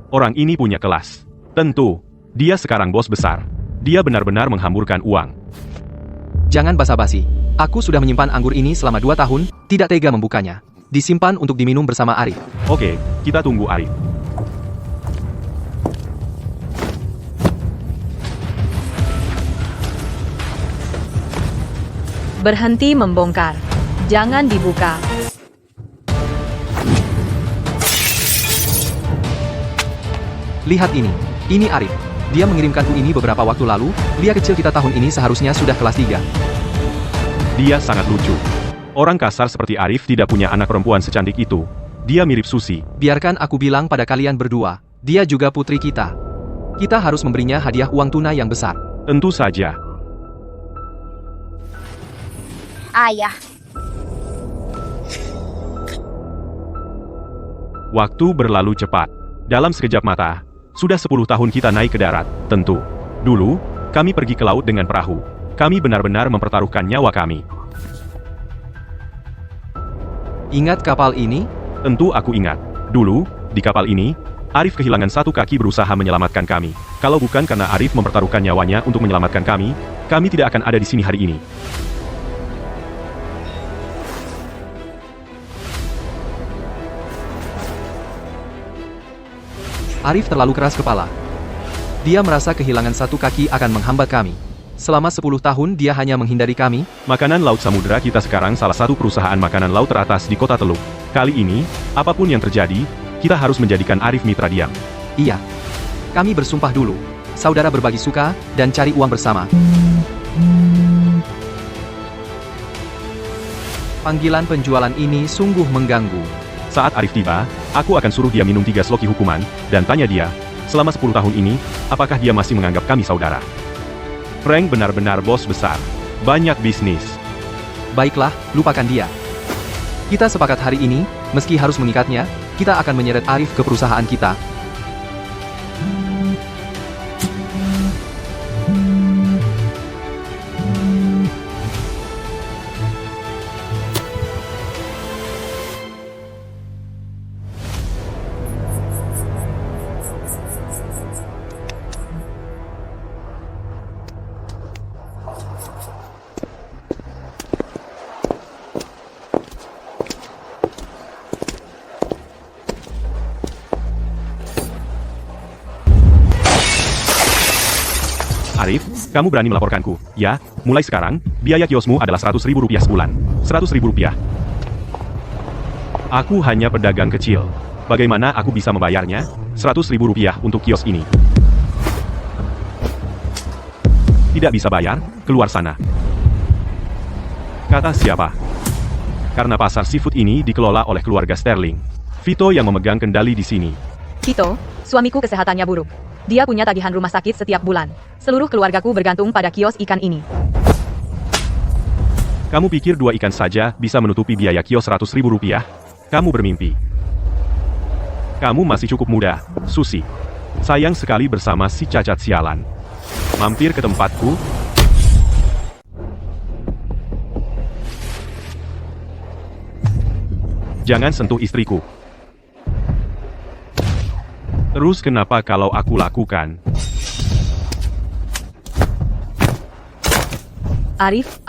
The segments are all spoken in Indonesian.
Orang ini punya kelas. Tentu, dia sekarang bos besar. Dia benar-benar menghamburkan uang. Jangan basa-basi. Aku sudah menyimpan anggur ini selama 2 tahun, tidak tega membukanya. Disimpan untuk diminum bersama Arif. Oke, kita tunggu Arif. Berhenti membongkar. Jangan dibuka. Lihat ini. Ini Arif. Dia mengirimkanku ini beberapa waktu lalu. Dia kecil kita tahun ini seharusnya sudah kelas 3. Dia sangat lucu. Orang kasar seperti Arif tidak punya anak perempuan secantik itu. Dia mirip Susi. Biarkan aku bilang pada kalian berdua. Dia juga putri kita. Kita harus memberinya hadiah uang tunai yang besar. Tentu saja. Ayah, Waktu berlalu cepat. Dalam sekejap mata, sudah 10 tahun kita naik ke darat, tentu. Dulu, kami pergi ke laut dengan perahu. Kami benar-benar mempertaruhkan nyawa kami. Ingat kapal ini? Tentu aku ingat. Dulu, di kapal ini, Arif kehilangan satu kaki berusaha menyelamatkan kami. Kalau bukan karena Arif mempertaruhkan nyawanya untuk menyelamatkan kami tidak akan ada di sini hari ini. Arif terlalu keras kepala. Dia merasa kehilangan satu kaki akan menghambat kami. Selama 10 tahun dia hanya menghindari kami. Makanan Laut Samudra kita sekarang salah satu perusahaan makanan laut teratas di kota Teluk. Kali ini, apapun yang terjadi, kita harus menjadikan Arif mitra diam. Iya. Kami bersumpah dulu. Saudara berbagi suka, dan cari uang bersama. Panggilan penjualan ini sungguh mengganggu. Saat Arif tiba, aku akan suruh dia minum 3 sloki hukuman, dan tanya dia, selama 10 tahun ini, apakah dia masih menganggap kami saudara? Frank benar-benar bos besar. Banyak bisnis. Baiklah, lupakan dia. Kita sepakat hari ini, meski harus mengikatnya, kita akan menyeret Arif ke perusahaan kita. Arif, kamu berani melaporkanku, ya? Mulai sekarang, biaya kiosmu adalah Rp100.000 sebulan. Rp100.000. Aku hanya pedagang kecil. Bagaimana aku bisa membayarnya? Rp100.000 untuk kios ini. Tidak bisa bayar? Keluar sana. Kata siapa? Karena pasar seafood ini dikelola oleh keluarga Sterling. Vito yang memegang kendali di sini. Vito, suamiku kesehatannya buruk. Dia punya tagihan rumah sakit setiap bulan. Seluruh keluargaku bergantung pada kios ikan ini. Kamu pikir 2 ikan saja bisa menutupi biaya kios Rp100.000? Kamu bermimpi. Kamu masih cukup muda, Susi. Sayang sekali bersama si cacat sialan. Mampir ke tempatku. Jangan sentuh istriku. Terus kenapa kalau aku lakukan? Arif,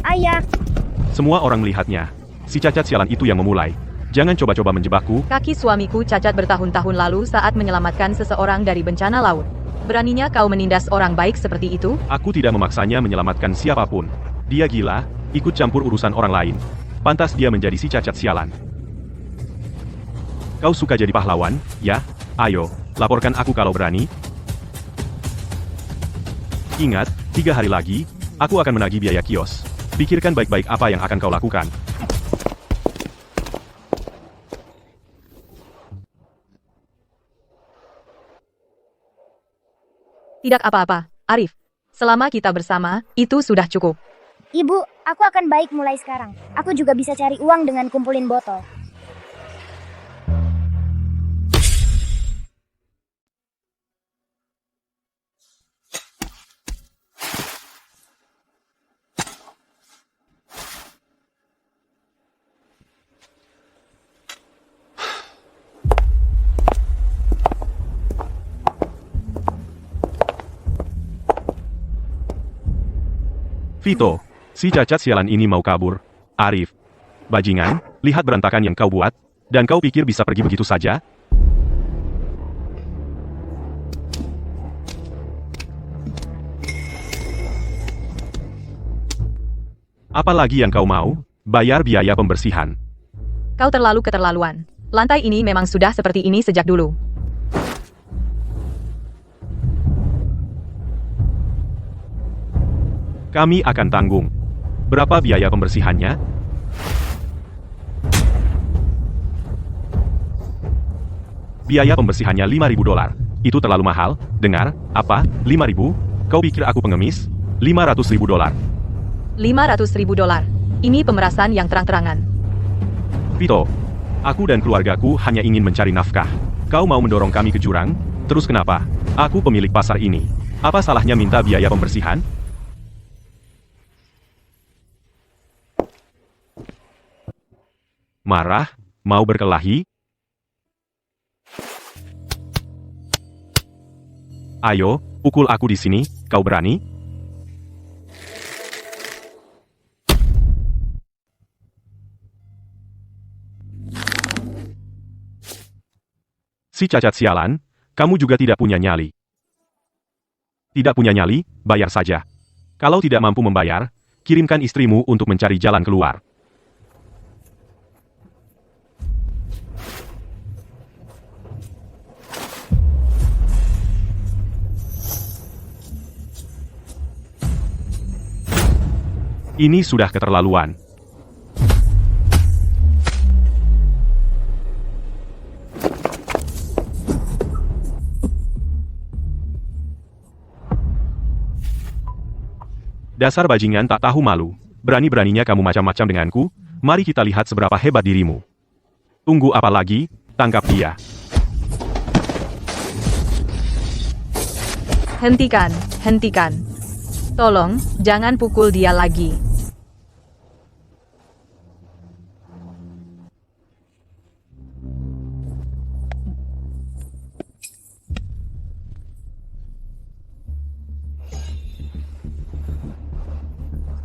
ayah, Semua orang melihatnya. Si cacat sialan itu yang memulai. Jangan coba-coba menjebakku. kaki suamiku cacat bertahun-tahun lalu saat menyelamatkan seseorang dari bencana laut. Beraninya kau menindas orang baik seperti itu? Aku tidak memaksanya menyelamatkan siapapun. Dia gila, ikut campur urusan orang lain. Pantas dia menjadi si cacat sialan. Kau suka jadi pahlawan, ya? Ayo, laporkan aku kalau berani. Ingat, 3 hari lagi, aku akan menagih biaya kios. Pikirkan baik-baik apa yang akan kau lakukan. Tidak apa-apa, Arif. Selama kita bersama, itu sudah cukup. ibu, aku akan baik mulai sekarang. Aku juga bisa cari uang dengan kumpulin botol. Vito, si cacat sialan ini mau kabur. Arif, bajingan, lihat berantakan yang kau buat, dan kau pikir bisa pergi begitu saja? Apalagi yang kau mau? Bayar biaya pembersihan. Kau terlalu keterlaluan. Lantai ini memang sudah seperti ini sejak dulu. Kami akan tanggung. Berapa biaya pembersihannya? Biaya pembersihannya $5.000. Itu terlalu mahal. Dengar, apa? 5.000? Kau pikir aku pengemis? $500.000. $500.000. Ini pemerasan yang terang-terangan. Vito, aku dan keluargaku hanya ingin mencari nafkah. Kau mau mendorong kami ke jurang? Terus kenapa? Aku pemilik pasar ini. Apa salahnya minta biaya pembersihan? Marah? Mau berkelahi? Ayo, pukul aku di sini, kau berani? Si cacat sialan, kamu juga tidak punya nyali. Tidak punya nyali, bayar saja. Kalau tidak mampu membayar, kirimkan istrimu untuk mencari jalan keluar. Ini sudah keterlaluan. Dasar bajingan tak tahu malu. Berani-beraninya kamu macam-macam denganku. Mari kita lihat seberapa hebat dirimu. Tunggu apa lagi? Tangkap dia. Hentikan, hentikan. Tolong, jangan pukul dia lagi.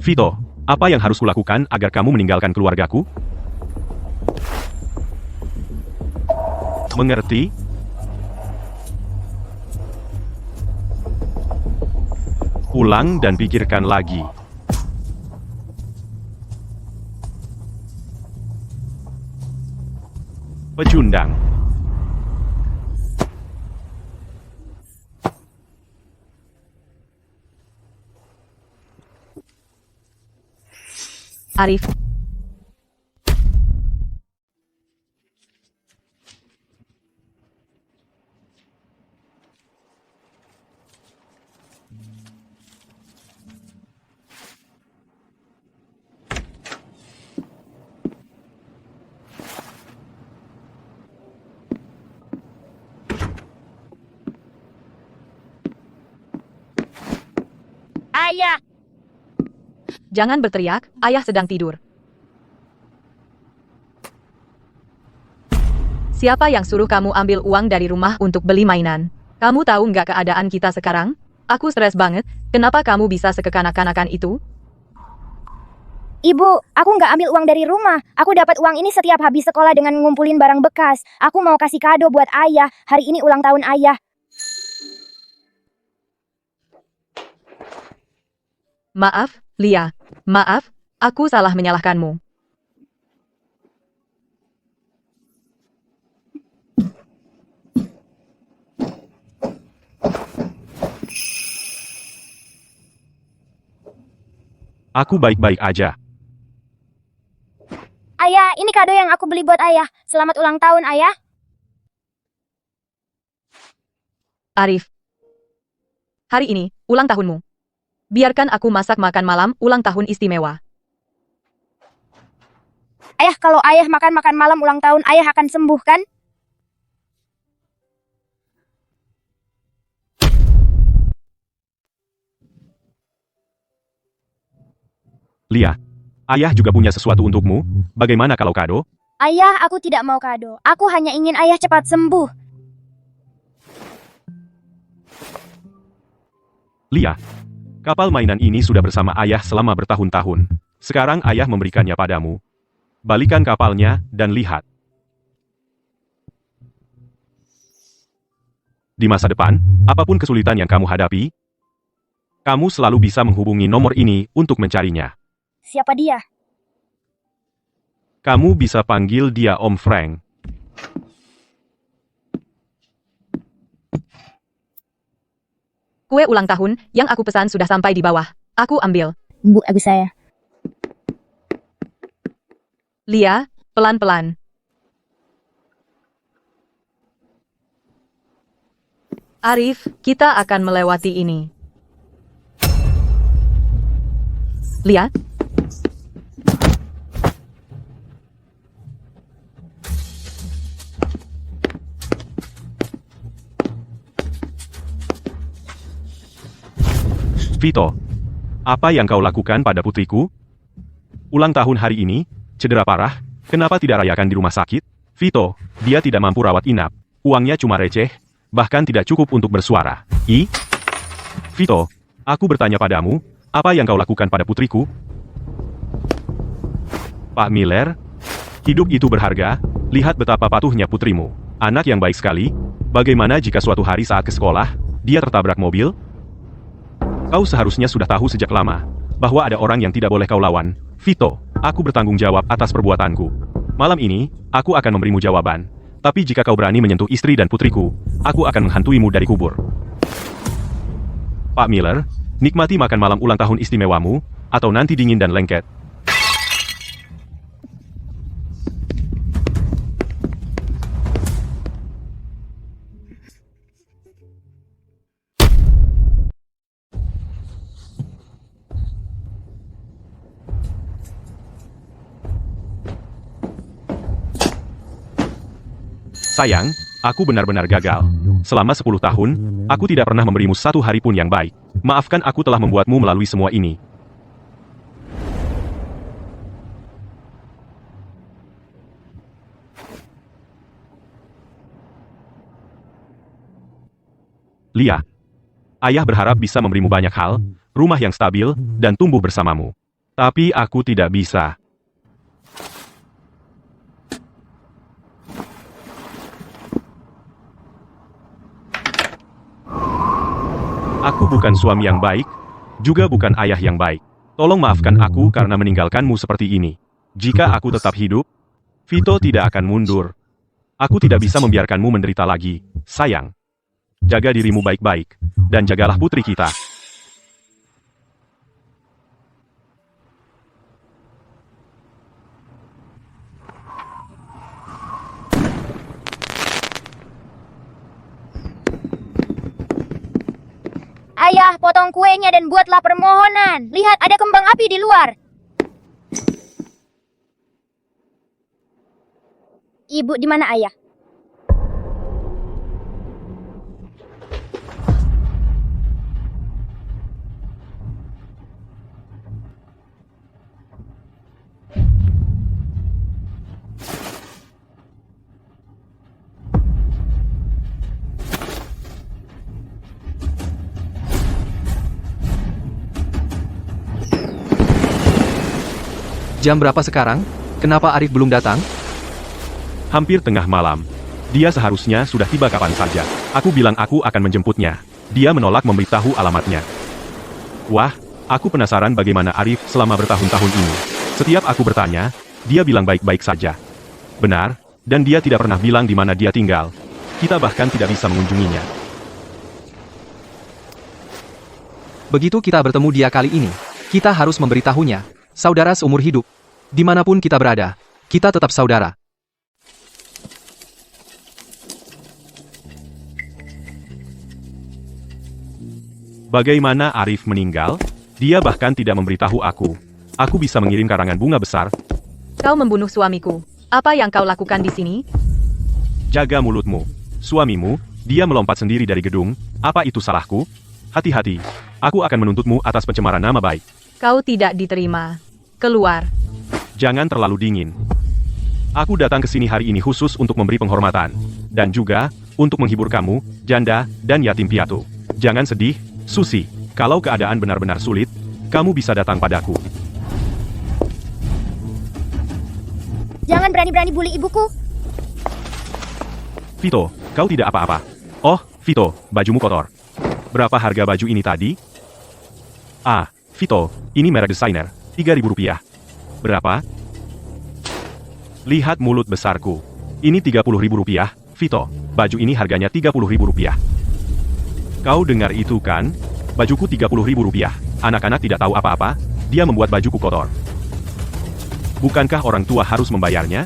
Vito, apa yang harus kulakukan agar kamu meninggalkan keluargaku? Mengerti? Ulang dan pikirkan lagi. Pecundang. Arif. Ayah, Jangan berteriak, ayah sedang tidur. Siapa yang suruh kamu ambil uang dari rumah untuk beli mainan? Kamu tahu nggak keadaan kita sekarang? Aku stres banget, kenapa kamu bisa sekekanak-kanakan itu? Ibu, aku nggak ambil uang dari rumah. Aku dapat uang ini setiap habis sekolah dengan ngumpulin barang bekas. Aku mau kasih kado buat ayah. Hari ini ulang tahun ayah. Maaf, Lia. Maaf, aku salah menyalahkanmu. Aku baik-baik aja. Ayah, ini kado yang aku beli buat ayah. Selamat ulang tahun, ayah. Arif. Hari ini, ulang tahunmu. Biarkan aku masak makan malam ulang tahun istimewa. Ayah, kalau ayah makan malam ulang tahun, ayah akan sembuh, kan? Lia, ayah juga punya sesuatu untukmu. Bagaimana kalau kado? Ayah, aku tidak mau kado. Aku hanya ingin ayah cepat sembuh. Lia, Kapal mainan ini sudah bersama ayah selama bertahun-tahun. Sekarang ayah memberikannya padamu. Balikan kapalnya, dan lihat. Di masa depan, apapun kesulitan yang kamu hadapi, kamu selalu bisa menghubungi nomor ini untuk mencarinya. Siapa dia? Kamu bisa panggil dia Om Frank. Kue ulang tahun yang aku pesan sudah sampai di bawah. Aku ambil. Bu, aku saya. Lia, pelan-pelan. Arif, kita akan melewati ini. Lia? Vito, apa yang kau lakukan pada putriku? Ulang tahun hari ini, cedera parah, kenapa tidak rayakan di rumah sakit? Vito, dia tidak mampu rawat inap, uangnya cuma receh, bahkan tidak cukup untuk bersuara. Vito, aku bertanya padamu, apa yang kau lakukan pada putriku? Pak Miller, hidup itu berharga, lihat betapa patuhnya putrimu. Anak yang baik sekali, bagaimana jika suatu hari saat ke sekolah, dia tertabrak mobil? Kau seharusnya sudah tahu sejak lama, bahwa ada orang yang tidak boleh kau lawan. Vito, aku bertanggung jawab atas perbuatanku. Malam ini, aku akan memberimu jawaban. Tapi jika kau berani menyentuh istri dan putriku, aku akan menghantuimu dari kubur. Pak Miller, nikmati makan malam ulang tahun istimewamu, atau nanti dingin dan lengket. Sayang, aku benar-benar gagal. Selama 10 tahun, aku tidak pernah memberimu satu hari pun yang baik. Maafkan aku telah membuatmu melalui semua ini. Lia, ayah berharap bisa memberimu banyak hal, rumah yang stabil, dan tumbuh bersamamu. Tapi aku tidak bisa. Aku bukan suami yang baik, juga bukan ayah yang baik. Tolong maafkan aku karena meninggalkanmu seperti ini. Jika aku tetap hidup, Vito tidak akan mundur. Aku tidak bisa membiarkanmu menderita lagi, sayang. Jaga dirimu baik-baik, dan jagalah putri kita. Ayah, potong kuenya dan buatlah permohonan. Lihat, ada kembang api di luar. Ibu, di mana ayah? Jam berapa sekarang? Kenapa Arif belum datang? Hampir tengah malam. Dia seharusnya sudah tiba kapan saja. Aku bilang aku akan menjemputnya. Dia menolak memberitahu alamatnya. Wah, aku penasaran bagaimana Arif selama bertahun-tahun ini. Setiap aku bertanya, dia bilang baik-baik saja. Benar, dan dia tidak pernah bilang di mana dia tinggal. Kita bahkan tidak bisa mengunjunginya. Begitu kita bertemu dia kali ini, kita harus memberitahunya. Saudara seumur hidup. Dimanapun kita berada, kita tetap saudara. Bagaimana Arif meninggal? Dia bahkan tidak memberitahu aku. Aku bisa mengirim karangan bunga besar. Kau membunuh suamiku. Apa yang kau lakukan di sini? Jaga mulutmu. Suamimu, dia melompat sendiri dari gedung. Apa itu salahku? Hati-hati. Aku akan menuntutmu atas pencemaran nama baik. Kau tidak diterima. Keluar. Jangan terlalu dingin. Aku datang ke sini hari ini khusus untuk memberi penghormatan. Dan juga, untuk menghibur kamu, janda, dan yatim piatu. Jangan sedih, Susi. Kalau keadaan benar-benar sulit, kamu bisa datang padaku. Jangan berani-berani bully ibuku. Vito, kau tidak apa-apa. Oh, Vito, bajumu kotor. Berapa harga baju ini tadi? Ah, Vito, ini merek desainer, Rp3.000. Berapa? Lihat mulut besarku. Ini Rp30.000, Vito. Baju ini harganya Rp30.000. Kau dengar itu kan? Bajuku Rp30.000. Anak-anak tidak tahu apa-apa, dia membuat bajuku kotor. Bukankah orang tua harus membayarnya?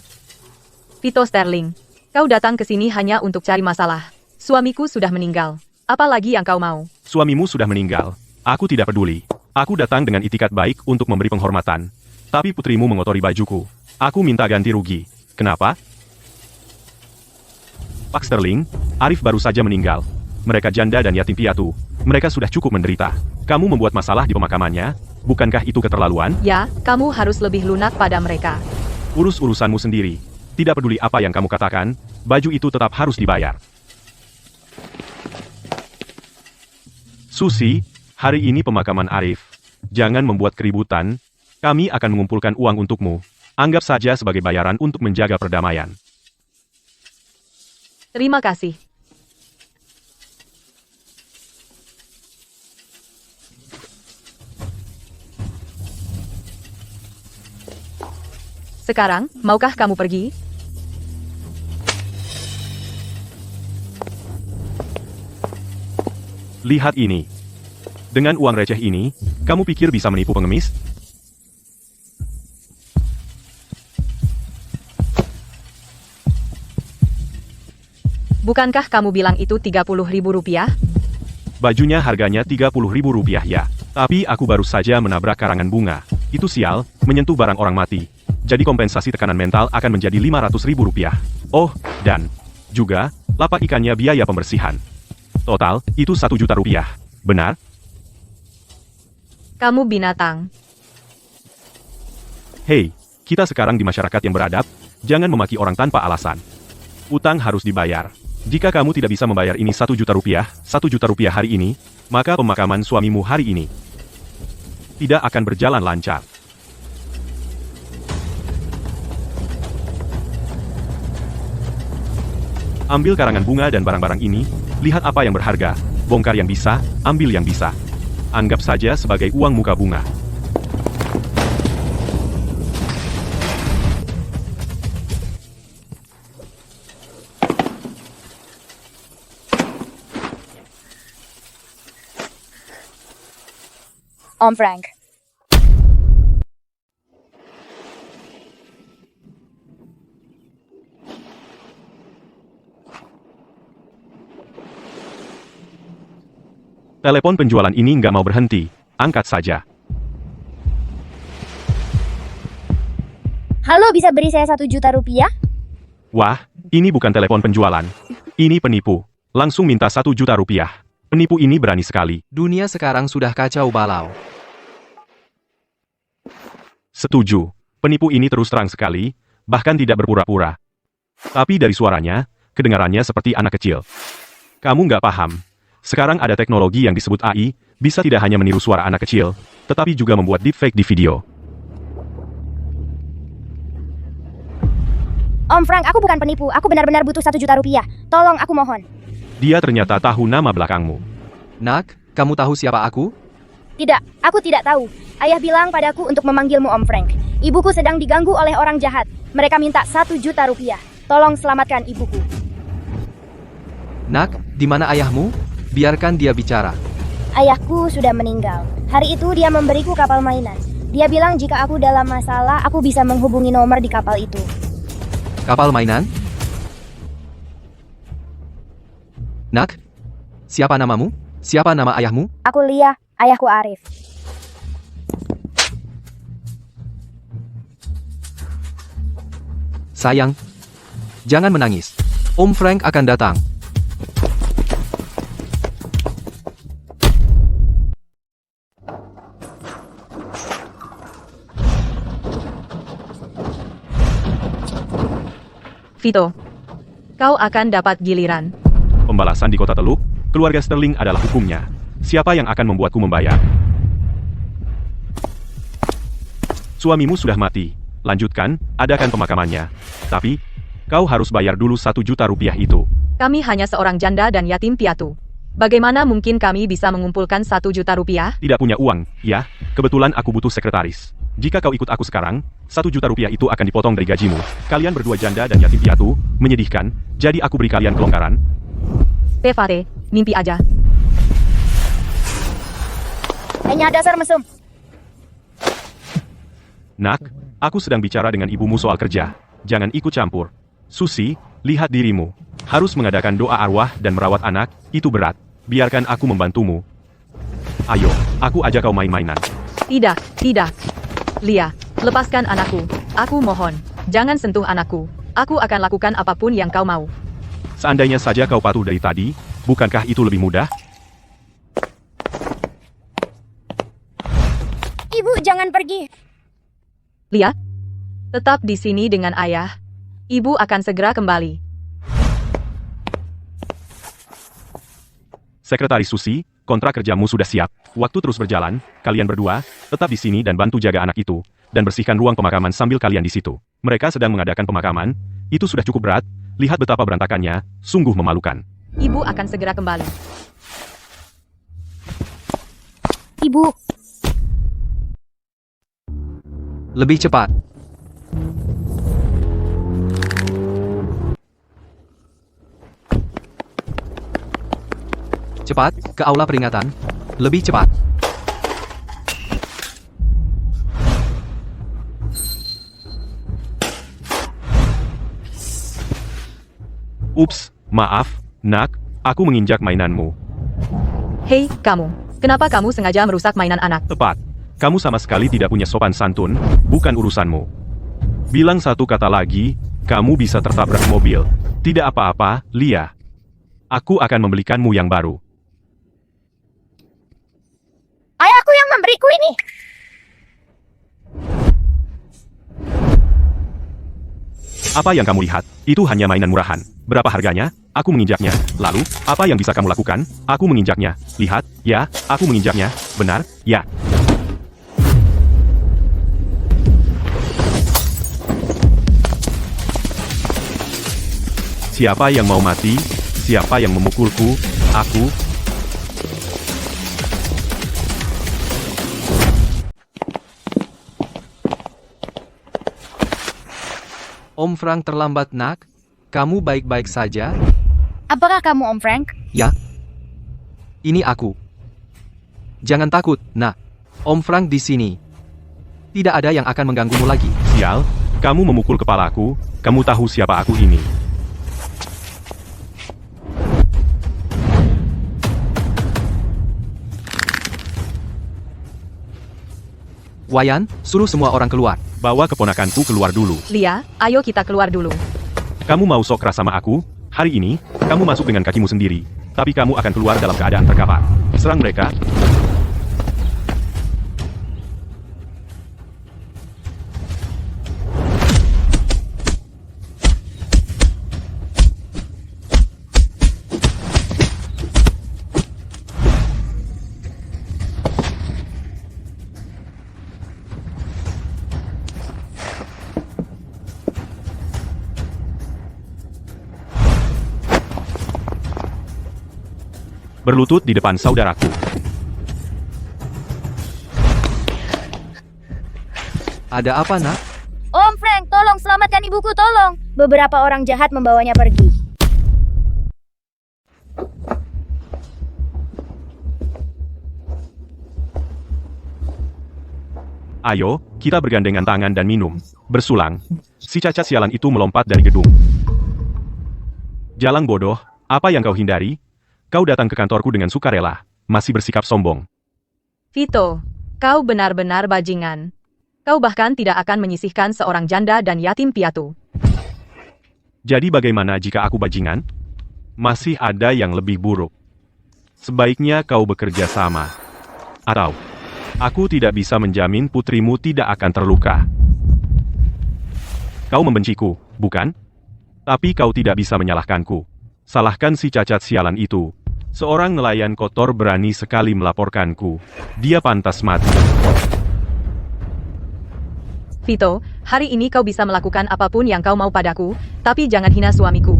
Vito Sterling, kau datang ke sini hanya untuk cari masalah. Suamiku sudah meninggal. Apa lagi yang kau mau? Suamimu sudah meninggal. Aku tidak peduli. Aku datang dengan itikat baik untuk memberi penghormatan. Tapi putrimu mengotori bajuku. Aku minta ganti rugi. Kenapa? Pak Sterling, Arif baru saja meninggal. Mereka janda dan yatim piatu. Mereka sudah cukup menderita. Kamu membuat masalah di pemakamannya. Bukankah itu keterlaluan? Ya, kamu harus lebih lunak pada mereka. Urus urusanmu sendiri. Tidak peduli apa yang kamu katakan, baju itu tetap harus dibayar. Susi, hari ini pemakaman Arif. Jangan membuat keributan. Kami akan mengumpulkan uang untukmu. Anggap saja sebagai bayaran untuk menjaga perdamaian. Terima kasih. Sekarang, maukah kamu pergi? Lihat ini. Dengan uang receh ini, kamu pikir bisa menipu pengemis? Bukankah kamu bilang itu Rp30.000? Bajunya harganya Rp30.000 ya. Tapi aku baru saja menabrak karangan bunga. Itu sial, menyentuh barang orang mati. Jadi kompensasi tekanan mental akan menjadi Rp500.000. Oh, dan juga, lapak ikannya biaya pembersihan. Total, itu Rp1.000.000. Benar? Kamu binatang. Hei, kita sekarang di masyarakat yang beradab, jangan memaki orang tanpa alasan. Utang harus dibayar. Jika kamu tidak bisa membayar ini Rp1.000.000, Rp1.000.000 hari ini, maka pemakaman suamimu hari ini tidak akan berjalan lancar. Ambil karangan bunga dan barang-barang ini, lihat apa yang berharga, bongkar yang bisa, ambil yang bisa. Anggap saja sebagai uang muka bunga. Om Frank. Telepon penjualan ini nggak mau berhenti. Angkat saja. Halo, bisa beri saya Rp1.000.000? Wah, ini bukan telepon penjualan. Ini penipu. Langsung minta Rp1.000.000. Penipu ini berani sekali. Dunia sekarang sudah kacau balau. Setuju. Penipu ini terus terang sekali, bahkan tidak berpura-pura. Tapi dari suaranya, kedengarannya seperti anak kecil. Kamu nggak paham. Sekarang ada teknologi yang disebut AI, bisa tidak hanya meniru suara anak kecil, tetapi juga membuat deepfake di video. Om Frank, aku bukan penipu. Aku benar-benar butuh Rp1.000.000. Tolong, aku mohon. Dia ternyata tahu nama belakangmu. Nak, kamu tahu siapa aku? Tidak, aku tidak tahu. Ayah bilang padaku untuk memanggilmu Om Frank. Ibuku sedang diganggu oleh orang jahat. Mereka minta Rp1.000.000. Tolong selamatkan ibuku. Nak, di mana ayahmu? Biarkan dia bicara. Ayahku sudah meninggal. Hari itu dia memberiku kapal mainan. Dia bilang jika aku dalam masalah, aku bisa menghubungi nomor di kapal itu. Kapal mainan? Nak, siapa namamu? Siapa nama ayahmu? Aku Lia, ayahku Arif. Sayang, jangan menangis. Om Frank akan datang. Vito, kau akan dapat giliran. Pembalasan di kota Teluk, keluarga Sterling adalah hukumnya. Siapa yang akan membuatku membayar? Suamimu sudah mati. Lanjutkan, adakan pemakamannya. Tapi, kau harus bayar dulu 1 juta rupiah itu. Kami hanya seorang janda dan yatim piatu. Bagaimana mungkin kami bisa mengumpulkan 1 juta rupiah? Tidak punya uang, ya? Kebetulan aku butuh sekretaris. Jika kau ikut aku sekarang, 1 juta rupiah itu akan dipotong dari gajimu. Kalian berdua janda dan yatim piatu, menyedihkan, jadi aku beri kalian kelonggaran. Pevate, mimpi aja. Hanya dasar mesum. Nak, aku sedang bicara dengan ibumu soal kerja. Jangan ikut campur. Susi, lihat dirimu. Harus mengadakan doa arwah dan merawat anak, itu berat. Biarkan aku membantumu. Ayo, aku ajak kau main-mainan. Tidak, tidak. Lia, lepaskan anakku. Aku mohon, jangan sentuh anakku. Aku akan lakukan apapun yang kau mau. Seandainya saja kau patuh dari tadi, bukankah itu lebih mudah? Ibu, jangan pergi. Lia, tetap di sini dengan ayah. Ibu akan segera kembali. Sekretaris Susi, kontrak kerjamu sudah siap. Waktu terus berjalan, kalian berdua, tetap di sini dan bantu jaga anak itu, dan bersihkan ruang pemakaman sambil kalian di situ. Mereka sedang mengadakan pemakaman, itu sudah cukup berat, lihat betapa berantakannya, sungguh memalukan. Ibu akan segera kembali. Ibu, Lebih cepat. Cepat, ke aula peringatan. Lebih cepat. Ups, maaf, nak, aku menginjak mainanmu. Hei, kamu. Kenapa kamu sengaja merusak mainan anak? Tepat, kamu sama sekali tidak punya sopan santun, bukan urusanmu. Bilang satu kata lagi, kamu bisa tertabrak mobil. Tidak apa-apa, Lia. Aku akan membelikanmu yang baru. ayahku yang memberiku ini. Apa yang kamu lihat? Itu hanya mainan murahan. Berapa harganya? Aku menginjaknya. Lalu, apa yang bisa kamu lakukan? Aku menginjaknya. Lihat, ya, aku menginjaknya. Benar, ya. Siapa yang mau mati? Siapa yang memukulku? Aku. Om Frank terlambat, nak. Kamu baik-baik saja? Apakah kamu Om Frank? Ya. Ini aku. Jangan takut, nak. Om Frank di sini. Tidak ada yang akan mengganggumu lagi. Sial, kamu memukul kepalaku. Kamu tahu siapa aku ini. Wayan, suruh semua orang keluar. Bawa keponakanku keluar dulu. Lia, ayo kita keluar dulu. Kamu mau sok keras sama aku? Hari ini, kamu masuk dengan kakimu sendiri. Tapi kamu akan keluar dalam keadaan terkapar. Serang mereka. Berlutut di depan saudaraku. Ada apa, nak? Om Frank, tolong selamatkan ibuku, tolong. Beberapa orang jahat membawanya pergi. Ayo, kita bergandengan tangan dan minum. Bersulang. Si cacat sialan itu melompat dari gedung. Jalang bodoh, apa yang kau hindari? Kau datang ke kantorku dengan sukarela, masih bersikap sombong. Vito, kau benar-benar bajingan. Kau bahkan tidak akan menyisihkan seorang janda dan yatim piatu. Jadi bagaimana jika aku bajingan? Masih ada yang lebih buruk. Sebaiknya kau bekerja sama. Atau, aku tidak bisa menjamin putrimu tidak akan terluka. Kau membenciku, bukan? Tapi kau tidak bisa menyalahkanku. Salahkan si cacat sialan itu. Seorang nelayan kotor berani sekali melaporkanku. Dia pantas mati. Vito, hari ini kau bisa melakukan apapun yang kau mau padaku, tapi jangan hina suamiku.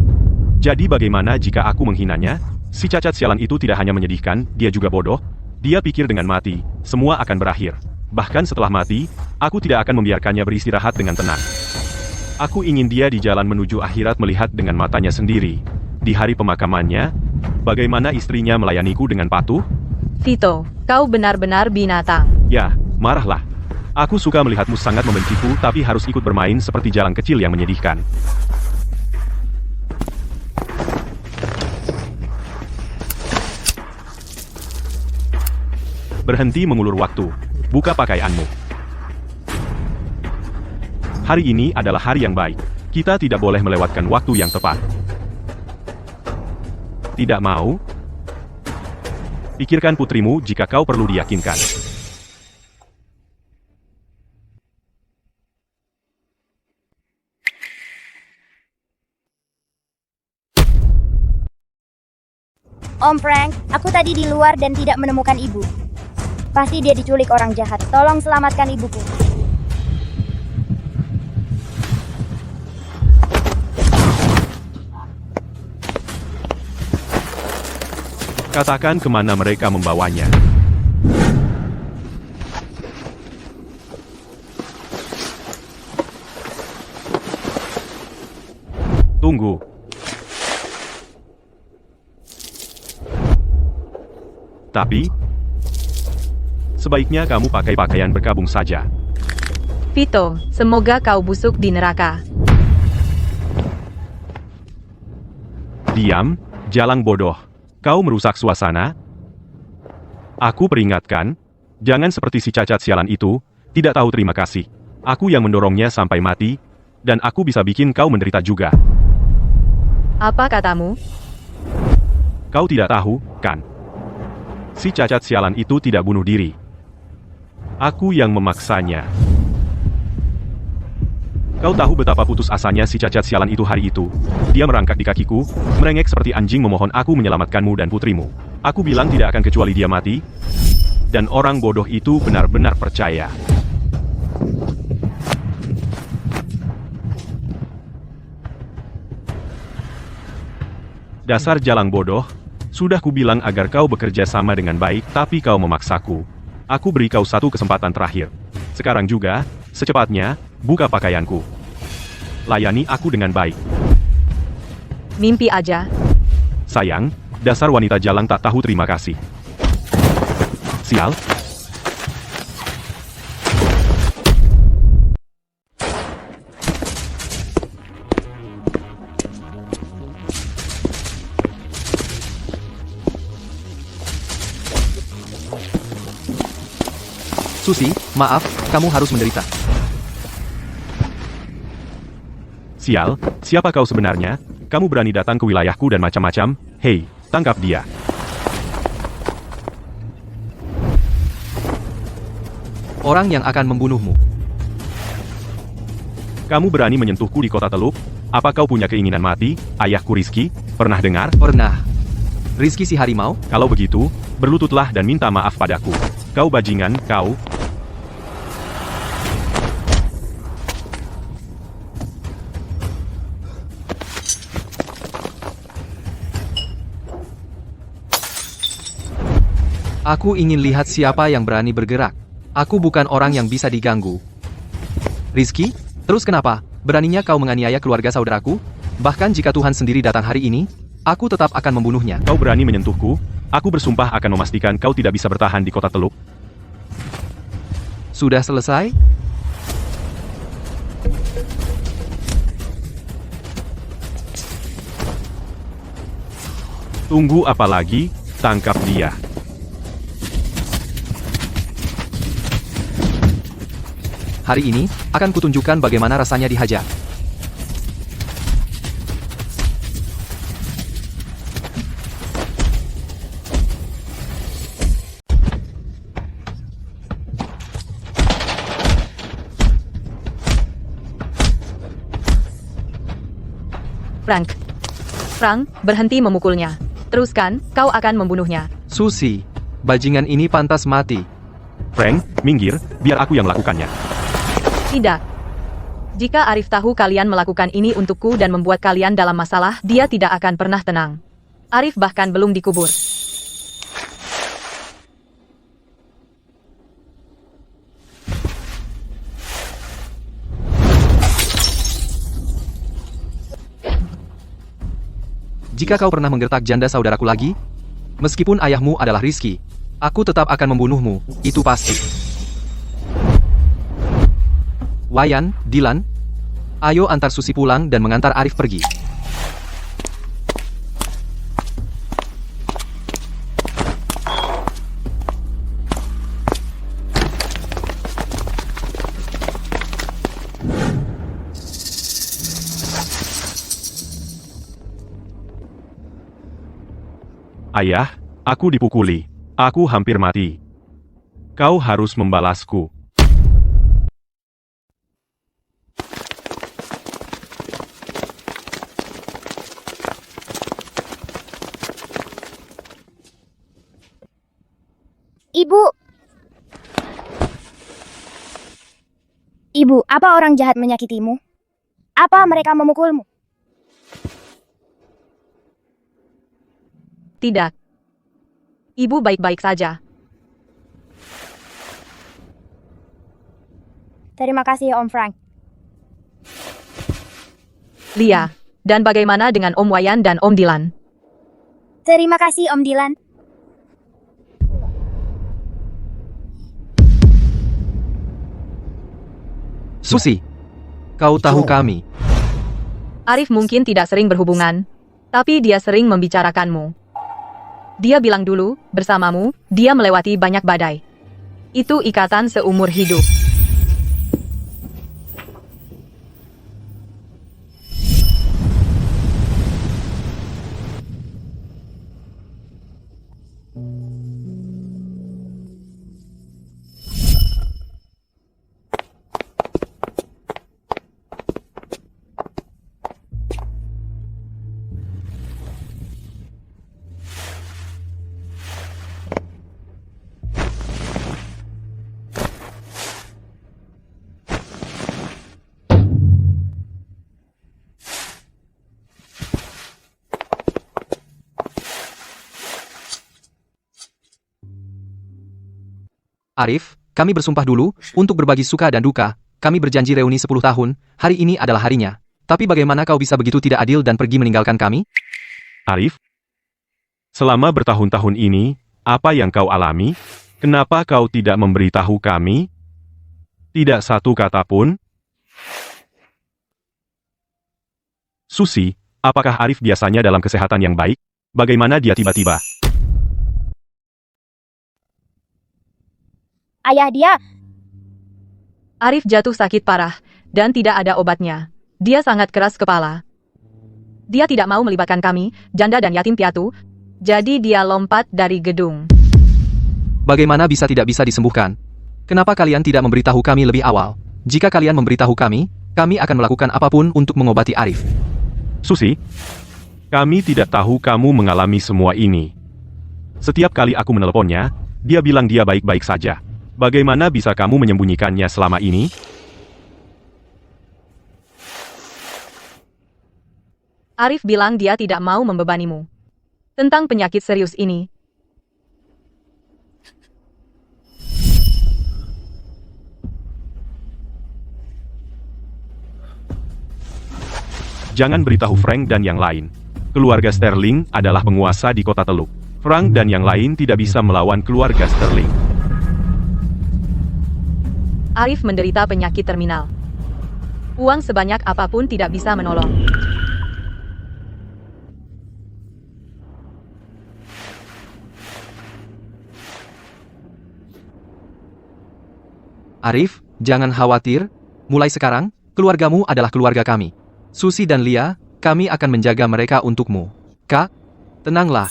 Jadi bagaimana jika aku menghinanya? Si cacat sialan itu tidak hanya menyedihkan, dia juga bodoh. Dia pikir dengan mati, semua akan berakhir. Bahkan setelah mati, aku tidak akan membiarkannya beristirahat dengan tenang. Aku ingin dia di jalan menuju akhirat melihat dengan matanya sendiri. Di hari pemakamannya, bagaimana istrinya melayaniku dengan patuh? Vito, kau benar-benar binatang. Ya, marahlah. Aku suka melihatmu sangat membenciku tapi harus ikut bermain seperti jalan kecil yang menyedihkan. Berhenti mengulur waktu. Buka pakaianmu. Hari ini adalah hari yang baik. Kita tidak boleh melewatkan waktu yang tepat. Tidak mau? Pikirkan putrimu jika kau perlu diyakinkan. Om Frank, aku tadi di luar dan tidak menemukan ibu. Pasti dia diculik orang jahat. Tolong selamatkan ibuku. Katakan kemana mereka membawanya. Tunggu. Tapi, sebaiknya kamu pakai pakaian berkabung saja. Vito, semoga kau busuk di neraka. Diam, jalang bodoh. Kau merusak suasana. Aku peringatkan, jangan seperti si cacat sialan itu, tidak tahu terima kasih. Aku yang mendorongnya sampai mati, dan aku bisa bikin kau menderita juga. Apa katamu? Kau tidak tahu, kan? Si cacat sialan itu tidak bunuh diri. Aku yang memaksanya. Kau tahu betapa putus asanya si cacat sialan itu hari itu. Dia merangkak di kakiku, merengek seperti anjing memohon aku menyelamatkanmu dan putrimu. Aku bilang tidak akan kecuali dia mati. Dan orang bodoh itu benar-benar percaya. Dasar jalang bodoh. Sudah kubilang agar kau bekerja sama dengan baik, tapi kau memaksaku. Aku beri kau satu kesempatan terakhir. Sekarang juga, secepatnya, buka pakaianku. Layani aku dengan baik. Mimpi aja. Sayang, dasar wanita jalang tak tahu terima kasih. Sial. Susi, maaf, kamu harus menderita. Sial, siapa kau sebenarnya? Kamu berani datang ke wilayahku dan macam-macam? Hei, tangkap dia. Orang yang akan membunuhmu. Kamu berani menyentuhku di kota Teluk? Apa kau punya keinginan mati, ayahku Rizky? Pernah dengar? Pernah. Rizky si harimau? Kalau begitu, berlututlah dan minta maaf padaku. Kau bajingan, kau. Aku ingin lihat siapa yang berani bergerak. Aku bukan orang yang bisa diganggu. Rizky, terus kenapa? Beraninya kau menganiaya keluarga saudaraku? Bahkan jika Tuhan sendiri datang hari ini, aku tetap akan membunuhnya. Kau berani menyentuhku? Aku bersumpah akan memastikan kau tidak bisa bertahan di kota Teluk. Sudah selesai? Tunggu apa lagi? Tangkap dia. Hari ini, akan kutunjukkan bagaimana rasanya dihajar. Frank, berhenti memukulnya. Teruskan, kau akan membunuhnya. Susi, bajingan ini pantas mati. Frank, minggir, biar aku yang melakukannya. Tidak. Jika Arif tahu kalian melakukan ini untukku dan membuat kalian dalam masalah, dia tidak akan pernah tenang. Arif bahkan belum dikubur. Jika kau pernah menggertak janda saudaraku lagi, meskipun ayahmu adalah Rizky, aku tetap akan membunuhmu, itu pasti. Wayan, Dylan, ayo antar Susi pulang dan mengantar Arif pergi. Ayah, aku dipukuli. Aku hampir mati. Kau harus membalasku. Ibu. Ibu, apa orang jahat menyakitimu? Apa mereka memukulmu? Tidak. Ibu baik-baik saja. Terima kasih, Om Frank. Lia, dan bagaimana dengan Om Wayan dan Om Dylan? Terima kasih, Om Dylan. Susi, kau tahu kami. Arif mungkin tidak sering berhubungan, tapi dia sering membicarakanmu. Dia bilang dulu, bersamamu, dia melewati banyak badai. Itu ikatan seumur hidup. Arif, kami bersumpah dulu, untuk berbagi suka dan duka, kami berjanji reuni 10 tahun, hari ini adalah harinya. Tapi bagaimana kau bisa begitu tidak adil dan pergi meninggalkan kami? Arif, selama bertahun-tahun ini, apa yang kau alami? Kenapa kau tidak memberitahu kami? Tidak satu kata pun? Susi, apakah Arif biasanya dalam kesehatan yang baik? Bagaimana dia tiba-tiba? Ayah dia, Arif jatuh sakit parah, dan tidak ada obatnya. Dia sangat keras kepala. Dia tidak mau melibatkan kami, janda dan yatim piatu, jadi dia lompat dari gedung. Bagaimana bisa tidak bisa disembuhkan? Kenapa kalian tidak memberitahu kami lebih awal? Jika kalian memberitahu kami akan melakukan apapun untuk mengobati Arif. Susi, kami tidak tahu kamu mengalami semua ini. Setiap kali aku meneleponnya, dia bilang dia baik-baik saja. Bagaimana bisa kamu menyembunyikannya selama ini? Arif bilang dia tidak mau membebanimu. Tentang penyakit serius ini. Jangan beritahu Frank dan yang lain. Keluarga Sterling adalah penguasa di kota Teluk. Frank dan yang lain tidak bisa melawan keluarga Sterling. Arif menderita penyakit terminal. Uang sebanyak apapun tidak bisa menolong. Arif, jangan khawatir. Mulai sekarang, keluargamu adalah keluarga kami. Susi dan Lia, kami akan menjaga mereka untukmu. Kak, tenanglah.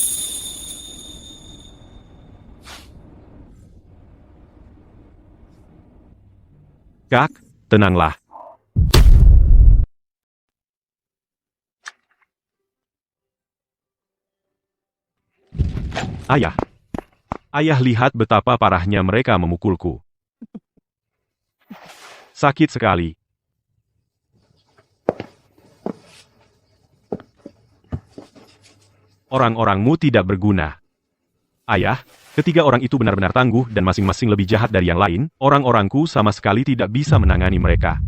Kak, tenanglah. Ayah. Ayah, lihat betapa parahnya mereka memukulku. Sakit sekali. Orang-orangmu tidak berguna. Ayah, ketiga orang itu benar-benar tangguh dan masing-masing lebih jahat dari yang lain. Orang-orangku sama sekali tidak bisa menangani mereka.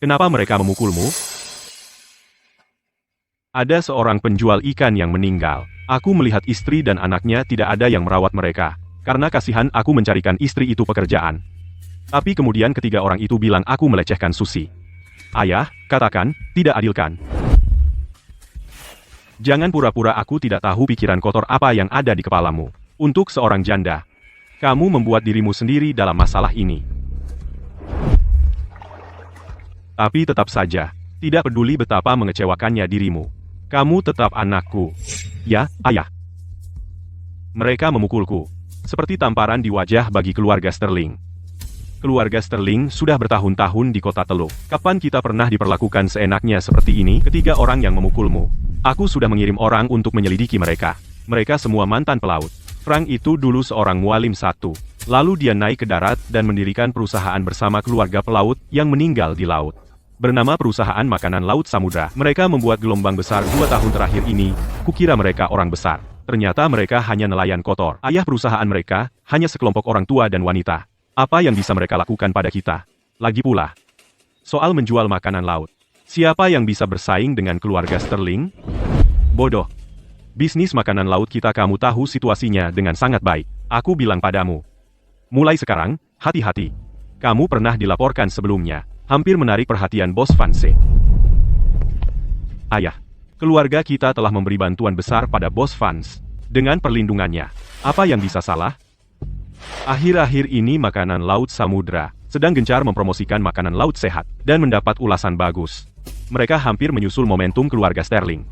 Kenapa mereka memukulmu? Ada seorang penjual ikan yang meninggal. Aku melihat istri dan anaknya tidak ada yang merawat mereka. Karena kasihan, aku mencarikan istri itu pekerjaan. Tapi kemudian ketiga orang itu bilang aku melecehkan Susi. Ayah, katakan, tidak adil kan? Jangan pura-pura aku tidak tahu pikiran kotor apa yang ada di kepalamu. Untuk seorang janda, kamu membuat dirimu sendiri dalam masalah ini. Tapi tetap saja, tidak peduli betapa mengecewakannya dirimu. Kamu tetap anakku. Ya, ayah. Mereka memukulku. Seperti tamparan di wajah bagi keluarga Sterling. Keluarga Sterling sudah bertahun-tahun di kota Teluk. Kapan kita pernah diperlakukan seenaknya seperti ini? Ketiga orang yang memukulmu. Aku sudah mengirim orang untuk menyelidiki mereka. Mereka semua mantan pelaut. Frank itu dulu seorang mualim satu. Lalu dia naik ke darat dan mendirikan perusahaan bersama keluarga pelaut yang meninggal di laut. Bernama Perusahaan Makanan Laut Samudra. Mereka membuat gelombang besar 2 tahun terakhir ini. Kukira mereka orang besar. Ternyata mereka hanya nelayan kotor. Ayah perusahaan mereka hanya sekelompok orang tua dan wanita. Apa yang bisa mereka lakukan pada kita? Lagi pula, soal menjual makanan laut. Siapa yang bisa bersaing dengan keluarga Sterling? Bodoh. Bisnis makanan laut kita kamu tahu situasinya dengan sangat baik. Aku bilang padamu. Mulai sekarang, hati-hati. Kamu pernah dilaporkan sebelumnya. Hampir menarik perhatian Bos Vance. Ayah, keluarga kita telah memberi bantuan besar pada Bos Vance. Dengan perlindungannya, apa yang bisa salah? Akhir-akhir ini makanan laut Samudra sedang gencar mempromosikan makanan laut sehat dan mendapat ulasan bagus. Mereka hampir menyusul momentum keluarga Sterling.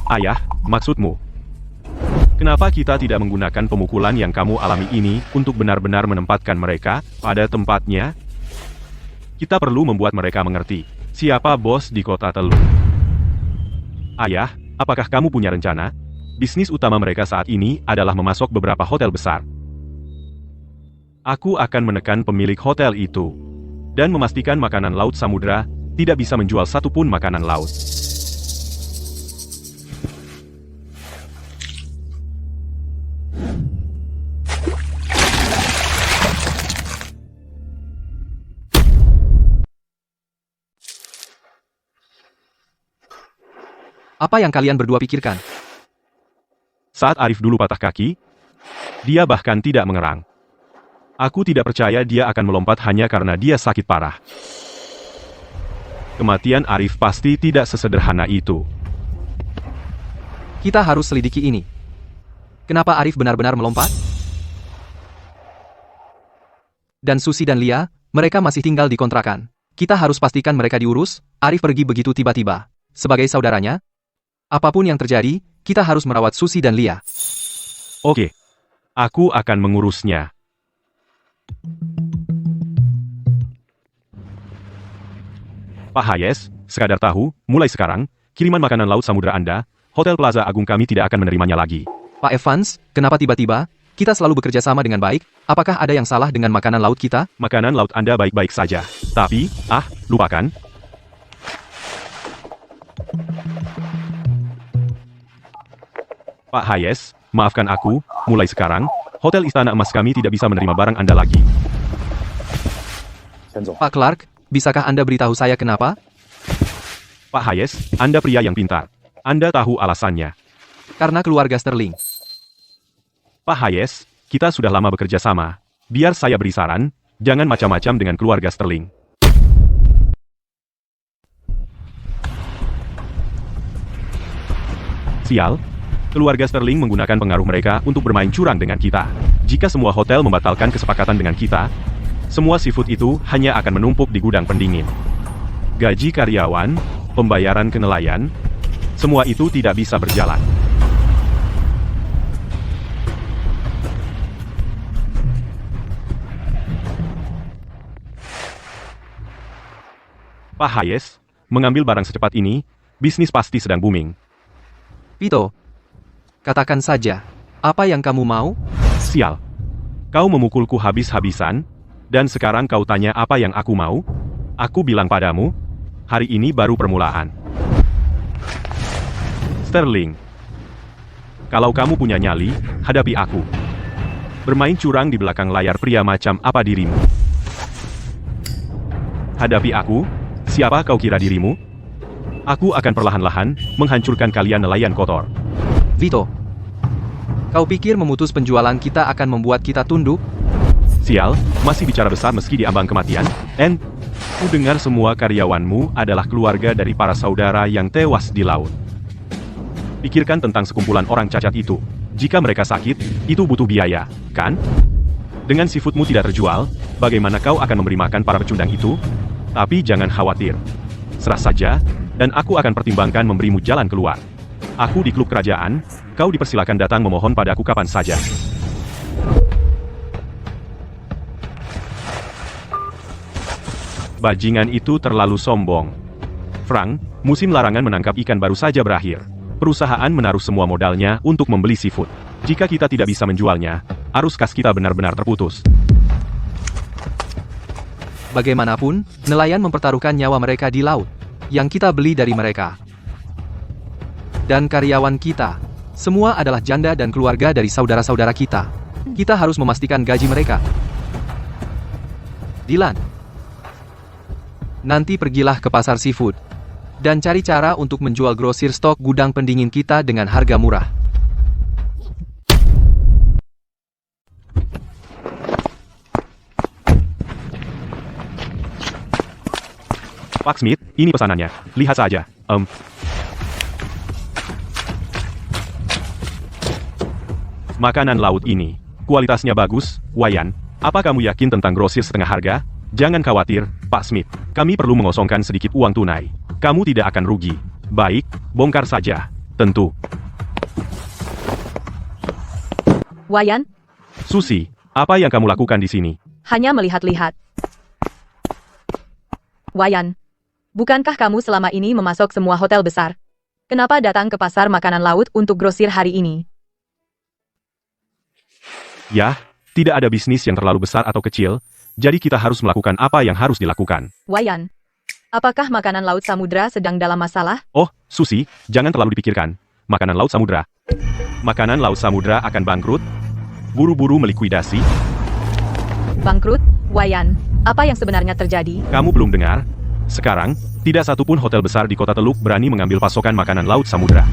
Ayah, maksudmu? Kenapa kita tidak menggunakan pemukulan yang kamu alami ini untuk benar-benar menempatkan mereka pada tempatnya? Kita perlu membuat mereka mengerti siapa bos di kota Teluk. Ayah, apakah kamu punya rencana? Bisnis utama mereka saat ini adalah memasok beberapa hotel besar. Aku akan menekan pemilik hotel itu dan memastikan makanan laut Samudra tidak bisa menjual satupun makanan laut. Apa yang kalian berdua pikirkan? Saat Arif dulu patah kaki, dia bahkan tidak mengerang. Aku tidak percaya dia akan melompat hanya karena dia sakit parah. Kematian Arif pasti tidak sesederhana itu. Kita harus selidiki ini. Kenapa Arif benar-benar melompat? Dan Susi dan Lia, mereka masih tinggal di kontrakan. Kita harus pastikan mereka diurus. Arif pergi begitu tiba-tiba. Sebagai saudaranya, apapun yang terjadi, kita harus merawat Susi dan Lia. Oke, aku akan mengurusnya. Pak Hayes, sekadar tahu, mulai sekarang, kiriman makanan laut Samudra Anda, Hotel Plaza Agung kami tidak akan menerimanya lagi. Pak Evans, kenapa tiba-tiba? Kita selalu bekerja sama dengan baik. Apakah ada yang salah dengan makanan laut kita? Makanan laut Anda baik-baik saja. Tapi, lupakan. Pak Hayes, maafkan aku, mulai sekarang, Hotel Istana Emas kami tidak bisa menerima barang Anda lagi. Pak Clark, bisakah Anda beritahu saya kenapa? Pak Hayes, Anda pria yang pintar. Anda tahu alasannya. Karena keluarga Sterling. Pak Hayes, kita sudah lama bekerja sama. Biar saya beri saran, jangan macam-macam dengan keluarga Sterling. Sial, keluarga Sterling menggunakan pengaruh mereka untuk bermain curang dengan kita. Jika semua hotel membatalkan kesepakatan dengan kita, semua seafood itu hanya akan menumpuk di gudang pendingin. Gaji karyawan, pembayaran ke nelayan, semua itu tidak bisa berjalan. Pak Hayes, mengambil barang secepat ini, bisnis pasti sedang booming. Vito, katakan saja, apa yang kamu mau? Sial. Kau memukulku habis-habisan, dan sekarang kau tanya apa yang aku mau? Aku bilang padamu, hari ini baru permulaan. Sterling, kalau kamu punya nyali, hadapi aku. Bermain curang di belakang layar pria macam apa dirimu? Hadapi aku? Siapa kau kira dirimu? Aku akan perlahan-lahan menghancurkan kalian nelayan kotor. Vito, kau pikir memutus penjualan kita akan membuat kita tunduk? Sial, masih bicara besar meski di ambang kematian? Ku dengar semua karyawanmu adalah keluarga dari para saudara yang tewas di laut. Pikirkan tentang sekumpulan orang cacat itu. Jika mereka sakit, itu butuh biaya, kan? Dengan seafoodmu tidak terjual, bagaimana kau akan memberi makan para pecundang itu? Tapi jangan khawatir. Serah saja, dan aku akan pertimbangkan memberimu jalan keluar. Aku di klub kerajaan, kau dipersilakan datang memohon padaku kapan saja. Bajingan itu terlalu sombong. Frank, musim larangan menangkap ikan baru saja berakhir. Perusahaan menaruh semua modalnya untuk membeli seafood. Jika kita tidak bisa menjualnya, arus kas kita benar-benar terputus. Bagaimanapun, nelayan mempertaruhkan nyawa mereka di laut, yang kita beli dari mereka. Dan karyawan kita, semua adalah janda dan keluarga dari saudara-saudara kita. Kita harus memastikan gaji mereka. Dylan, nanti pergilah ke pasar seafood, dan cari cara untuk menjual grosir stok gudang pendingin kita dengan harga murah. Pak Smith, ini pesanannya. Lihat saja. Makanan laut ini. Kualitasnya bagus, Wayan. Apa kamu yakin tentang grosir setengah harga? Jangan khawatir, Pak Smith. Kami perlu mengosongkan sedikit uang tunai. Kamu tidak akan rugi. Baik, bongkar saja. Tentu. Wayan, Susi, apa yang kamu lakukan di sini? hanya melihat-lihat. Wayan, bukankah kamu selama ini memasok semua hotel besar? Kenapa datang ke pasar makanan laut untuk grosir hari ini? Ya, tidak ada bisnis yang terlalu besar atau kecil, jadi kita harus melakukan apa yang harus dilakukan. Wayan, apakah makanan laut samudra sedang dalam masalah? Oh, Susi, jangan terlalu dipikirkan. Makanan laut samudra. Makanan laut samudra akan bangkrut. Buru-buru melikuidasi. Bangkrut? Wayan, apa yang sebenarnya terjadi? Kamu belum dengar? Sekarang, tidak satupun hotel besar di kota Teluk berani mengambil pasokan makanan laut samudra.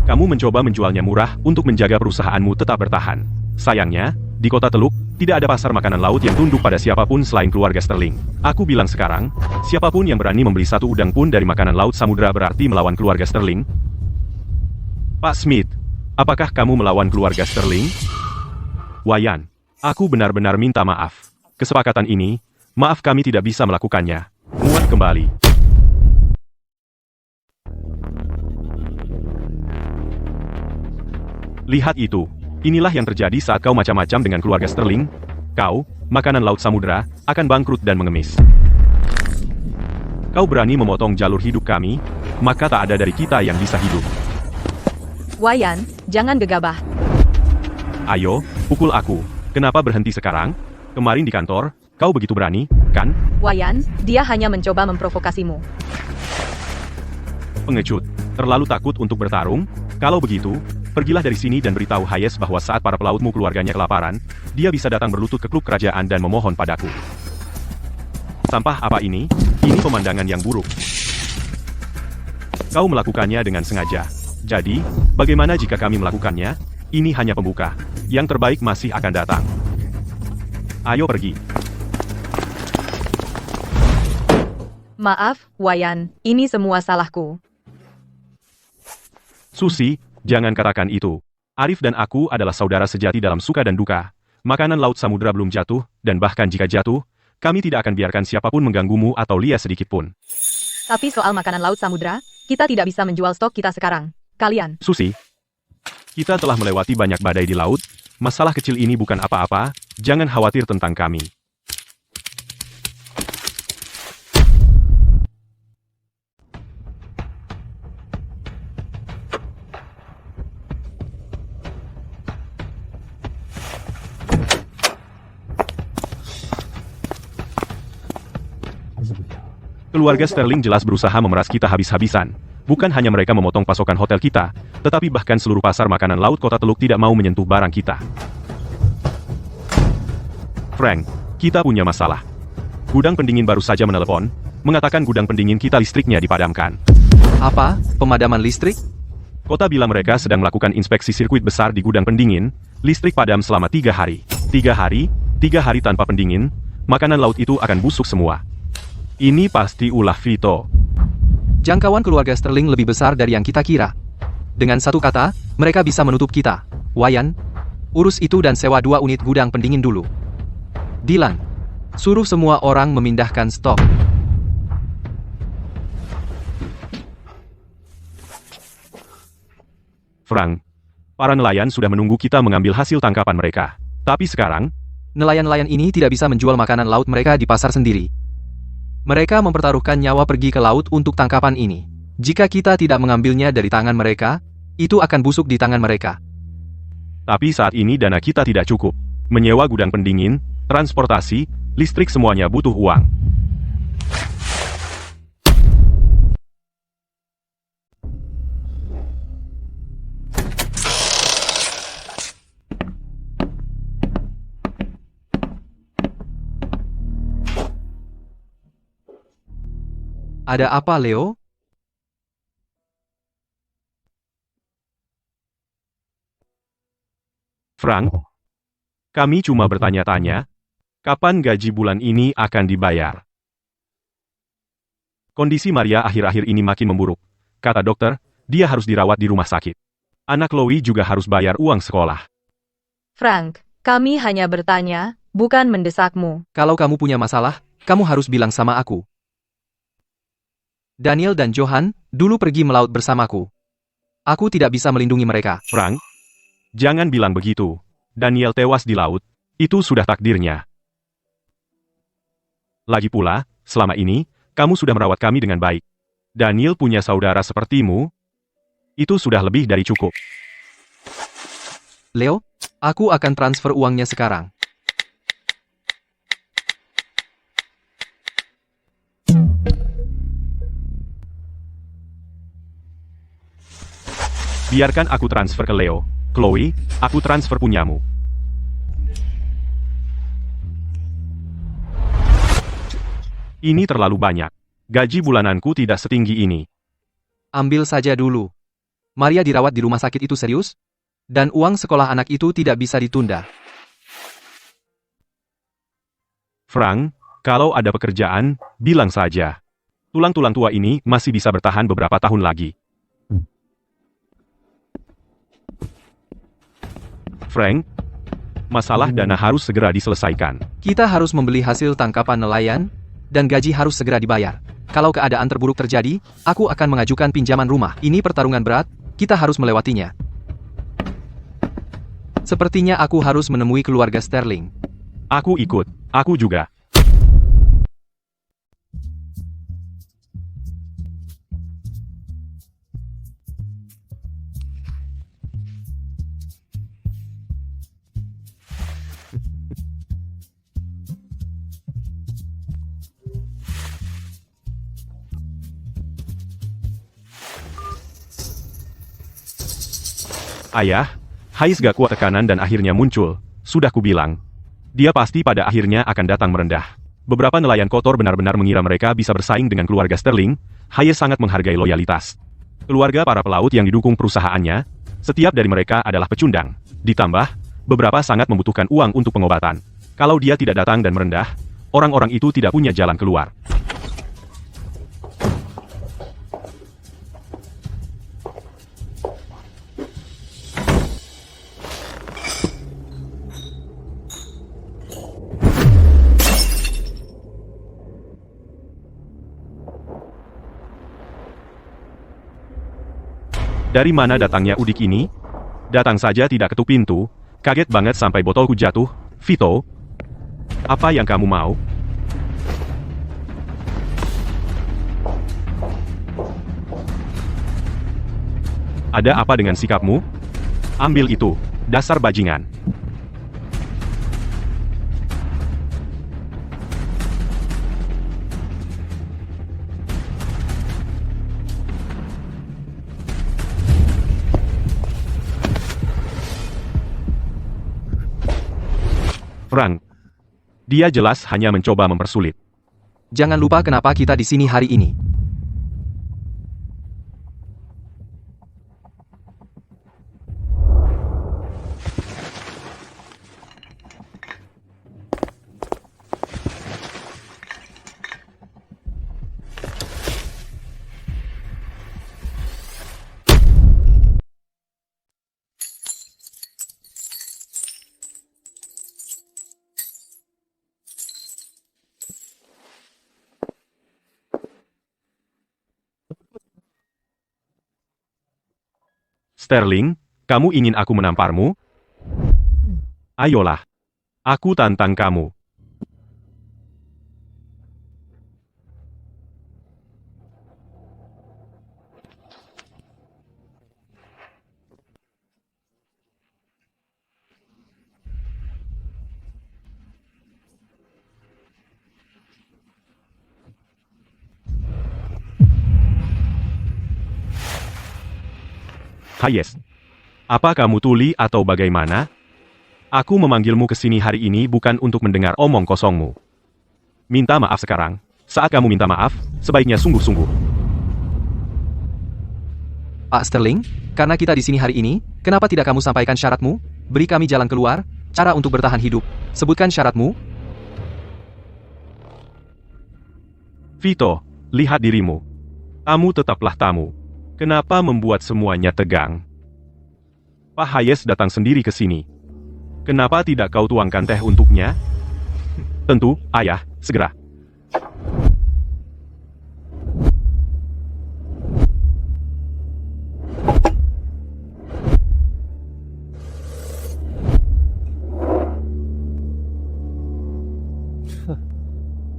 Kamu mencoba menjualnya murah untuk menjaga perusahaanmu tetap bertahan. Sayangnya, di kota Teluk, tidak ada pasar makanan laut yang tunduk pada siapapun selain keluarga Sterling. Aku bilang sekarang, siapapun yang berani membeli satu udang pun dari makanan laut samudra berarti melawan keluarga Sterling. Pak Smith, apakah kamu melawan keluarga Sterling? Wayan, aku benar-benar minta maaf. Kesepakatan ini, maaf kami tidak bisa melakukannya. Muat kembali. Lihat itu. Inilah yang terjadi saat kau macam-macam dengan keluarga Sterling. Kau, makanan laut samudra, akan bangkrut dan mengemis. Kau berani memotong jalur hidup kami, maka tak ada dari kita yang bisa hidup. Wayan, jangan gegabah. Ayo, pukul aku. Kenapa berhenti sekarang? Kemarin di kantor, kau begitu berani, kan? Wayan, dia hanya mencoba memprovokasimu. Pengecut. Terlalu takut untuk bertarung? Kalau begitu, pergilah dari sini dan beritahu Hayes bahwa saat para pelautmu keluarganya kelaparan, dia bisa datang berlutut ke klub kerajaan dan memohon padaku. Sampah apa ini? Ini pemandangan yang buruk. Kau melakukannya dengan sengaja. Jadi, bagaimana jika kami melakukannya? Ini hanya pembuka. Yang terbaik masih akan datang. Ayo pergi. Maaf, Wayan, ini semua salahku. Susi, jangan katakan itu. Arif dan aku adalah saudara sejati dalam suka dan duka. Makanan laut samudra belum jatuh, dan bahkan jika jatuh, kami tidak akan biarkan siapapun mengganggumu atau Lia sedikitpun. Tapi soal makanan laut samudra, kita tidak bisa menjual stok kita sekarang. Kalian. Susi, kita telah melewati banyak badai di laut. Masalah kecil ini bukan apa-apa, jangan khawatir tentang kami. Keluarga Sterling jelas berusaha memeras kita habis-habisan. Bukan hanya mereka memotong pasokan hotel kita, tetapi bahkan seluruh pasar makanan laut kota Teluk tidak mau menyentuh barang kita. Frank, kita punya masalah. Gudang pendingin baru saja menelepon, mengatakan gudang pendingin kita listriknya dipadamkan. Apa? Pemadaman listrik? Kota bilang mereka sedang melakukan inspeksi sirkuit besar di gudang pendingin, listrik padam selama 3 hari. 3 hari tanpa pendingin, makanan laut itu akan busuk semua. Ini pasti ulah Vito. Jangkauan keluarga Sterling lebih besar dari yang kita kira. Dengan satu kata, mereka bisa menutup kita. Wayan, urus itu dan sewa 2 unit gudang pendingin dulu. Dylan, suruh semua orang memindahkan stok. Frank, para nelayan sudah menunggu kita mengambil hasil tangkapan mereka. Tapi sekarang, Nelayan-nelayan ini tidak bisa menjual makanan laut mereka di pasar sendiri. Mereka mempertaruhkan nyawa pergi ke laut untuk tangkapan ini. Jika kita tidak mengambilnya dari tangan mereka, itu akan busuk di tangan mereka. tapi saat ini dana kita tidak cukup. Menyewa gudang pendingin, transportasi, listrik semuanya butuh uang. Ada apa, Leo? Frank, kami cuma bertanya-tanya, kapan gaji bulan ini akan dibayar? Kondisi Maria akhir-akhir ini makin memburuk. Kata dokter, dia harus dirawat di rumah sakit. Anak Chloe juga harus bayar uang sekolah. Frank, kami hanya bertanya, bukan mendesakmu. Kalau kamu punya masalah, kamu harus bilang sama aku. Daniel dan Johan dulu pergi melaut bersamaku. Aku tidak bisa melindungi mereka. Frank, jangan bilang begitu. Daniel tewas di laut, itu sudah takdirnya. Lagi pula, selama ini, kamu sudah merawat kami dengan baik. Daniel punya saudara sepertimu, itu sudah lebih dari cukup. Leo, aku akan transfer uangnya sekarang. Biarkan aku transfer ke Leo. Chloe, aku transfer punyamu. Ini terlalu banyak. Gaji bulananku tidak setinggi ini. Ambil saja dulu. Maria dirawat di rumah sakit itu serius? Dan uang sekolah anak itu tidak bisa ditunda. Frank, kalau ada pekerjaan, bilang saja. Tulang-tulang tua ini masih bisa bertahan beberapa tahun lagi. Frank, masalah dana harus segera diselesaikan. Kita harus membeli hasil tangkapan nelayan, dan gaji harus segera dibayar. Kalau keadaan terburuk terjadi, aku akan mengajukan pinjaman rumah. Ini pertarungan berat, kita harus melewatinya. Sepertinya aku harus menemui keluarga Sterling. Aku ikut, aku juga. Ayah, Hayes gak kuat tekanan dan akhirnya muncul. Sudah kubilang. Dia pasti pada akhirnya akan datang merendah. Beberapa nelayan kotor benar-benar mengira mereka bisa bersaing dengan keluarga Sterling. Hayes sangat menghargai loyalitas. Keluarga para pelaut yang didukung perusahaannya, setiap dari mereka adalah pecundang. Ditambah, beberapa sangat membutuhkan uang untuk pengobatan. Kalau dia tidak datang dan merendah, orang-orang itu tidak punya jalan keluar. Dari mana datangnya udik ini? Datang saja tidak ketuk pintu, kaget banget sampai botolku jatuh. Vito, apa yang kamu mau? Ada apa dengan sikapmu? Ambil itu, dasar bajingan. Frank. Dia jelas hanya mencoba mempersulit. Jangan lupa kenapa kita di sini hari ini. Sterling, kamu ingin aku menamparmu? Ayolah. Aku tantang kamu. Hayes. Apa kamu tuli atau bagaimana? Aku memanggilmu ke sini hari ini bukan untuk mendengar omong kosongmu. Minta maaf sekarang. Saat kamu minta maaf, sebaiknya sungguh-sungguh. Pak Sterling, karena kita di sini hari ini, kenapa tidak kamu sampaikan syaratmu? Beri kami jalan keluar, cara untuk bertahan hidup. Sebutkan syaratmu. Vito, lihat dirimu. Tamu tetaplah tamu. Kenapa membuat semuanya tegang? Pak Hayes datang sendiri ke sini. Kenapa tidak kau tuangkan teh untuknya? Tentu, ayah, segera.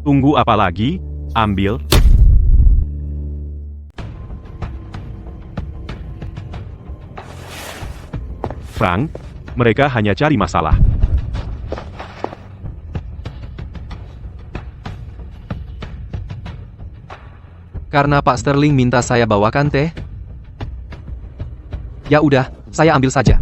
Tunggu apa lagi? Ambil. Frank, mereka hanya cari masalah. Karena Pak Sterling minta saya bawakan teh. Ya udah, saya ambil saja.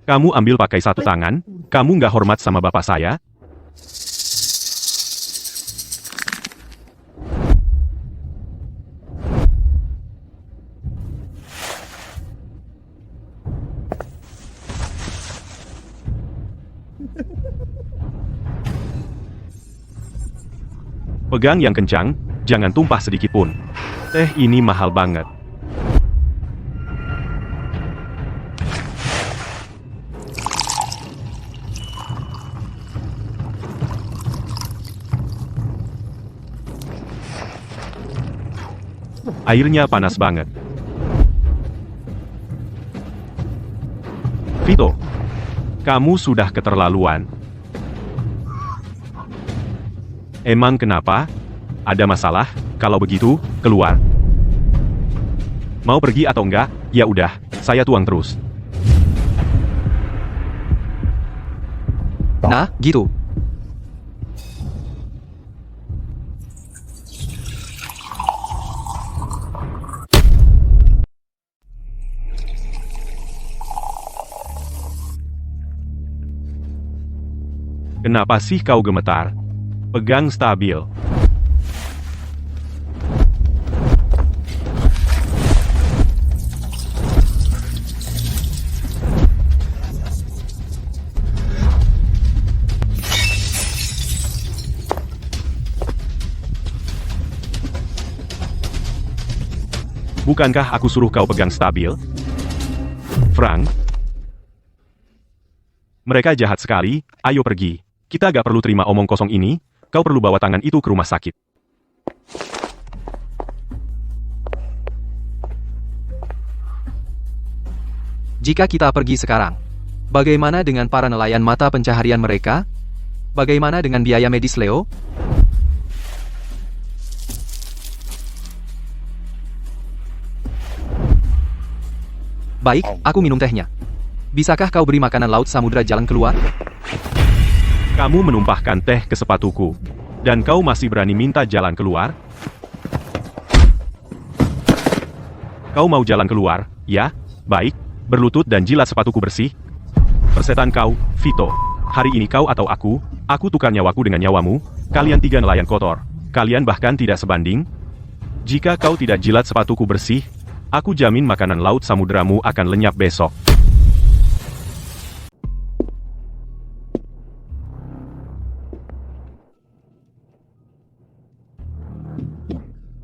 Kamu ambil pakai satu tangan? Kamu nggak hormat sama bapak saya? Pegang yang kencang, jangan tumpah sedikit pun. Teh ini mahal banget. Airnya panas banget. Vito, kamu sudah keterlaluan. Emang kenapa? Ada masalah? Kalau begitu, keluar. Mau pergi atau enggak? Ya udah, saya tuang terus. Nah, gitu. Kenapa sih kau gemetar? Pegang stabil. Bukankah aku suruh kau pegang stabil? Frank? Mereka jahat sekali, ayo pergi. Kita gak perlu terima omong kosong ini, kau perlu bawa tangan itu ke rumah sakit. Jika kita pergi sekarang, bagaimana dengan para nelayan mata pencaharian mereka? Bagaimana dengan biaya medis Leo? Baik, aku minum tehnya. Bisakah kau beri makanan laut samudra jalan keluar? Kamu menumpahkan teh ke sepatuku, dan kau masih berani minta jalan keluar? Kau mau jalan keluar, ya? Baik, berlutut dan jilat sepatuku bersih. Persetan kau, Vito. Hari ini kau atau aku tukar nyawaku dengan nyawamu. Kalian 3 nelayan kotor. Kalian bahkan tidak sebanding. Jika kau tidak jilat sepatuku bersih, aku jamin makanan laut samudramu akan lenyap besok.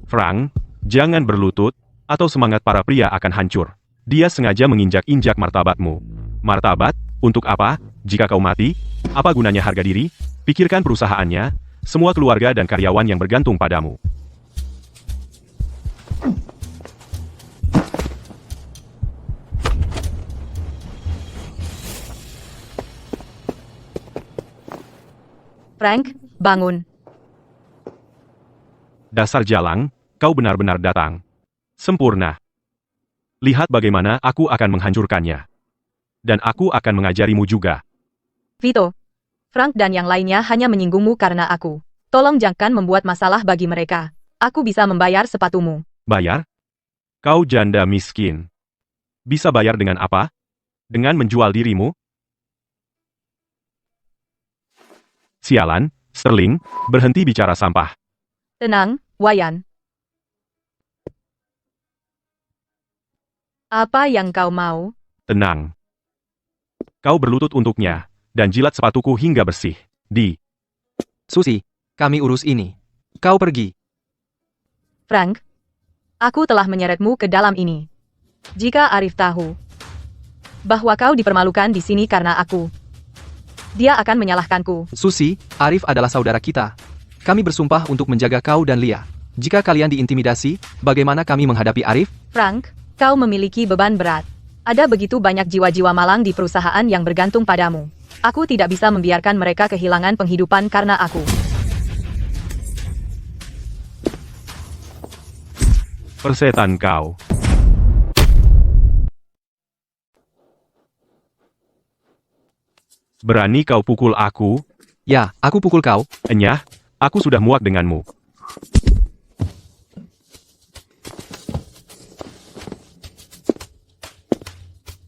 Frank, jangan berlutut, atau semangat para pria akan hancur. Dia sengaja menginjak-injak martabatmu. Martabat? Untuk apa? Jika kau mati, apa gunanya harga diri? Pikirkan perusahaannya, semua keluarga dan karyawan yang bergantung padamu. Frank, bangun. Dasar jalang, kau benar-benar datang. Sempurna. Lihat bagaimana aku akan menghancurkannya. Dan aku akan mengajarimu juga. Vito, Frank dan yang lainnya hanya menyinggungmu karena aku. Tolong jangan membuat masalah bagi mereka. Aku bisa membayar sepatumu. Bayar? Kau janda miskin. Bisa bayar dengan apa? Dengan menjual dirimu? Sialan, Sterling, berhenti bicara sampah. Tenang, Wayan. Apa yang kau mau? Tenang. Kau berlutut untuknya, dan jilat sepatuku hingga bersih. Susi, kami urus ini. Kau pergi. Frank, aku telah menyeretmu ke dalam ini. Jika Arif tahu bahwa kau dipermalukan di sini karena aku, dia akan menyalahkanku. Susi, Arif adalah saudara kita. Kami bersumpah untuk menjaga kau dan Lia. Jika kalian diintimidasi, bagaimana kami menghadapi Arif? Frank, kau memiliki beban berat. Ada begitu banyak jiwa-jiwa malang di perusahaan yang bergantung padamu. Aku tidak bisa membiarkan mereka kehilangan penghidupan karena aku. Persetan kau. Berani kau pukul aku? Ya, aku pukul kau. Enyah, aku sudah muak denganmu.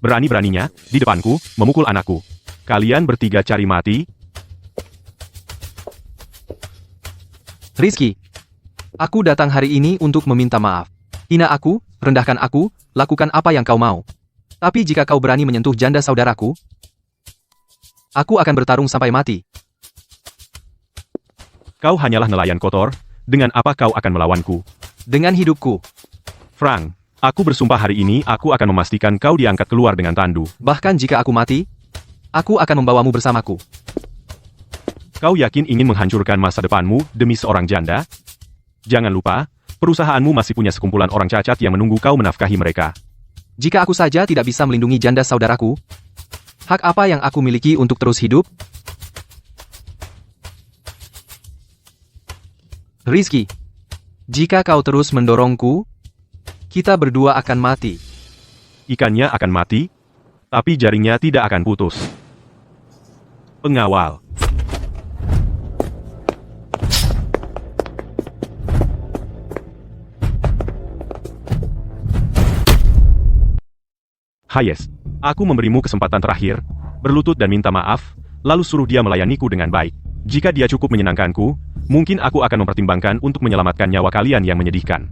Berani-beraninya, di depanku, memukul anakku. Kalian bertiga cari mati? Rizky, aku datang hari ini untuk meminta maaf. Hina aku, rendahkan aku, lakukan apa yang kau mau. Tapi jika kau berani menyentuh janda saudaraku, aku akan bertarung sampai mati. Kau hanyalah nelayan kotor, dengan apa kau akan melawanku? Dengan hidupku. Frank, aku bersumpah hari ini aku akan memastikan kau diangkat keluar dengan tandu. Bahkan jika aku mati, aku akan membawamu bersamaku. Kau yakin ingin menghancurkan masa depanmu demi seorang janda? Jangan lupa, perusahaanmu masih punya sekumpulan orang cacat yang menunggu kau menafkahi mereka. Jika aku saja tidak bisa melindungi janda saudaraku, hak apa yang aku miliki untuk terus hidup? Rizky, jika kau terus mendorongku, kita berdua akan mati. Ikannya akan mati, tapi jaringnya tidak akan putus. Pengawal. Hayes, aku memberimu kesempatan terakhir, berlutut dan minta maaf, lalu suruh dia melayaniku dengan baik. Jika dia cukup menyenangkanku, mungkin aku akan mempertimbangkan untuk menyelamatkan nyawa kalian yang menyedihkan.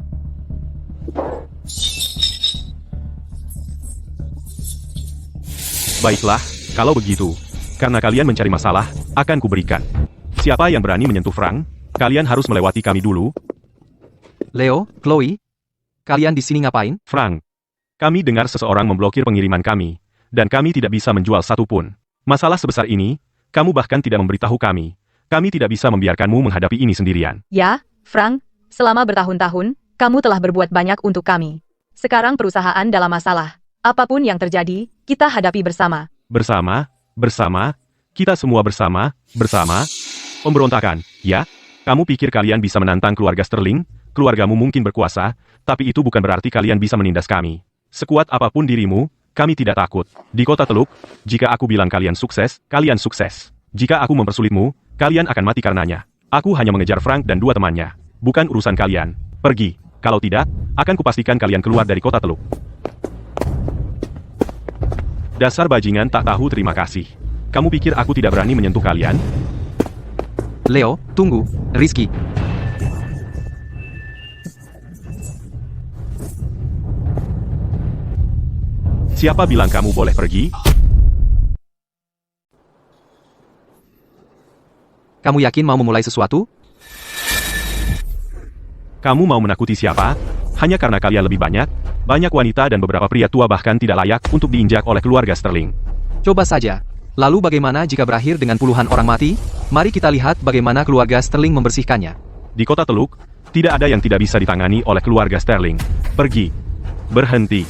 Baiklah, kalau begitu. Karena kalian mencari masalah, akan kuberikan. Siapa yang berani menyentuh Frank, kalian harus melewati kami dulu. Leo, Chloe, kalian di sini ngapain? Frank, kami dengar seseorang memblokir pengiriman kami, dan kami tidak bisa menjual satu pun. Masalah sebesar ini, kamu bahkan tidak memberitahu kami. Kami tidak bisa membiarkanmu menghadapi ini sendirian. Ya, Frank, selama bertahun-tahun, kamu telah berbuat banyak untuk kami. Sekarang perusahaan dalam masalah. Apapun yang terjadi, kita hadapi bersama. Bersama, kita semua bersama. Pemberontakan, ya? Kamu pikir kalian bisa menantang keluarga Sterling? Keluargamu mungkin berkuasa, tapi itu bukan berarti kalian bisa menindas kami. Sekuat apapun dirimu, kami tidak takut. Di kota Teluk, jika aku bilang kalian sukses, kalian sukses. Jika aku mempersulitmu, kalian akan mati karenanya. Aku hanya mengejar Frank dan 2 temannya. Bukan urusan kalian. Pergi. Kalau tidak, akan kupastikan kalian keluar dari kota Teluk. Dasar bajingan tak tahu terima kasih. Kamu pikir aku tidak berani menyentuh kalian? Leo, tunggu, Rizky. Siapa bilang kamu boleh pergi? Kamu yakin mau memulai sesuatu? Kamu mau menakuti siapa? Hanya karena kalian lebih banyak? Banyak wanita dan beberapa pria tua bahkan tidak layak untuk diinjak oleh keluarga Sterling. Coba saja. Lalu bagaimana jika berakhir dengan puluhan orang mati? Mari kita lihat bagaimana keluarga Sterling membersihkannya. Di kota Teluk, tidak ada yang tidak bisa ditangani oleh keluarga Sterling. Pergi. Berhenti.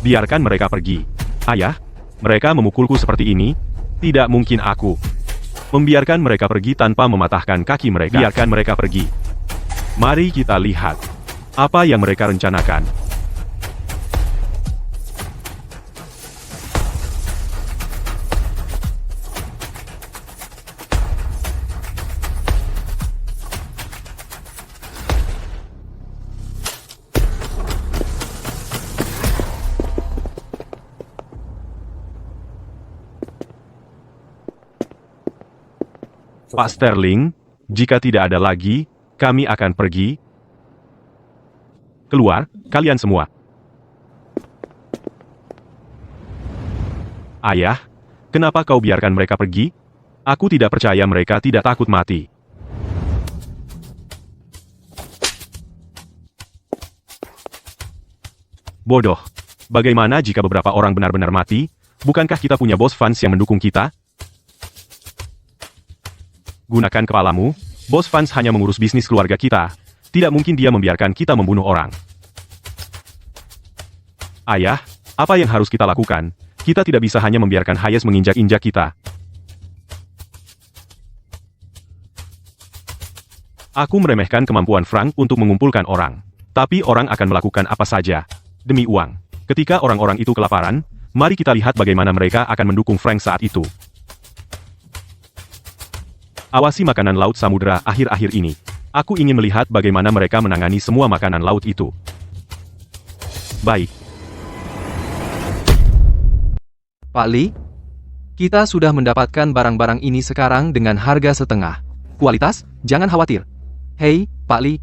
Biarkan mereka pergi. Ayah, mereka memukulku seperti ini? Tidak mungkin aku membiarkan mereka pergi tanpa mematahkan kaki mereka. Biarkan mereka pergi. Mari kita lihat apa yang mereka rencanakan. Pak Sterling, jika tidak ada lagi, kami akan pergi. Keluar, kalian semua. Ayah, kenapa kau biarkan mereka pergi? Aku tidak percaya mereka tidak takut mati. Bodoh. Bagaimana jika beberapa orang benar-benar mati? Bukankah kita punya bos fans yang mendukung kita? Gunakan kepalamu. Bos fans hanya mengurus bisnis keluarga kita. Tidak mungkin dia membiarkan kita membunuh orang. Ayah, apa yang harus kita lakukan? Kita tidak bisa hanya membiarkan Hayes menginjak-injak kita. Aku meremehkan kemampuan Frank untuk mengumpulkan orang. Tapi orang akan melakukan apa saja demi uang. Ketika orang-orang itu kelaparan, mari kita lihat bagaimana mereka akan mendukung Frank saat itu. Awasi makanan laut samudera akhir-akhir ini. Aku ingin melihat bagaimana mereka menangani semua makanan laut itu. Baik. Pak Lee, kita sudah mendapatkan barang-barang ini sekarang dengan harga setengah. Kualitas, jangan khawatir. Hei, Pak Lee.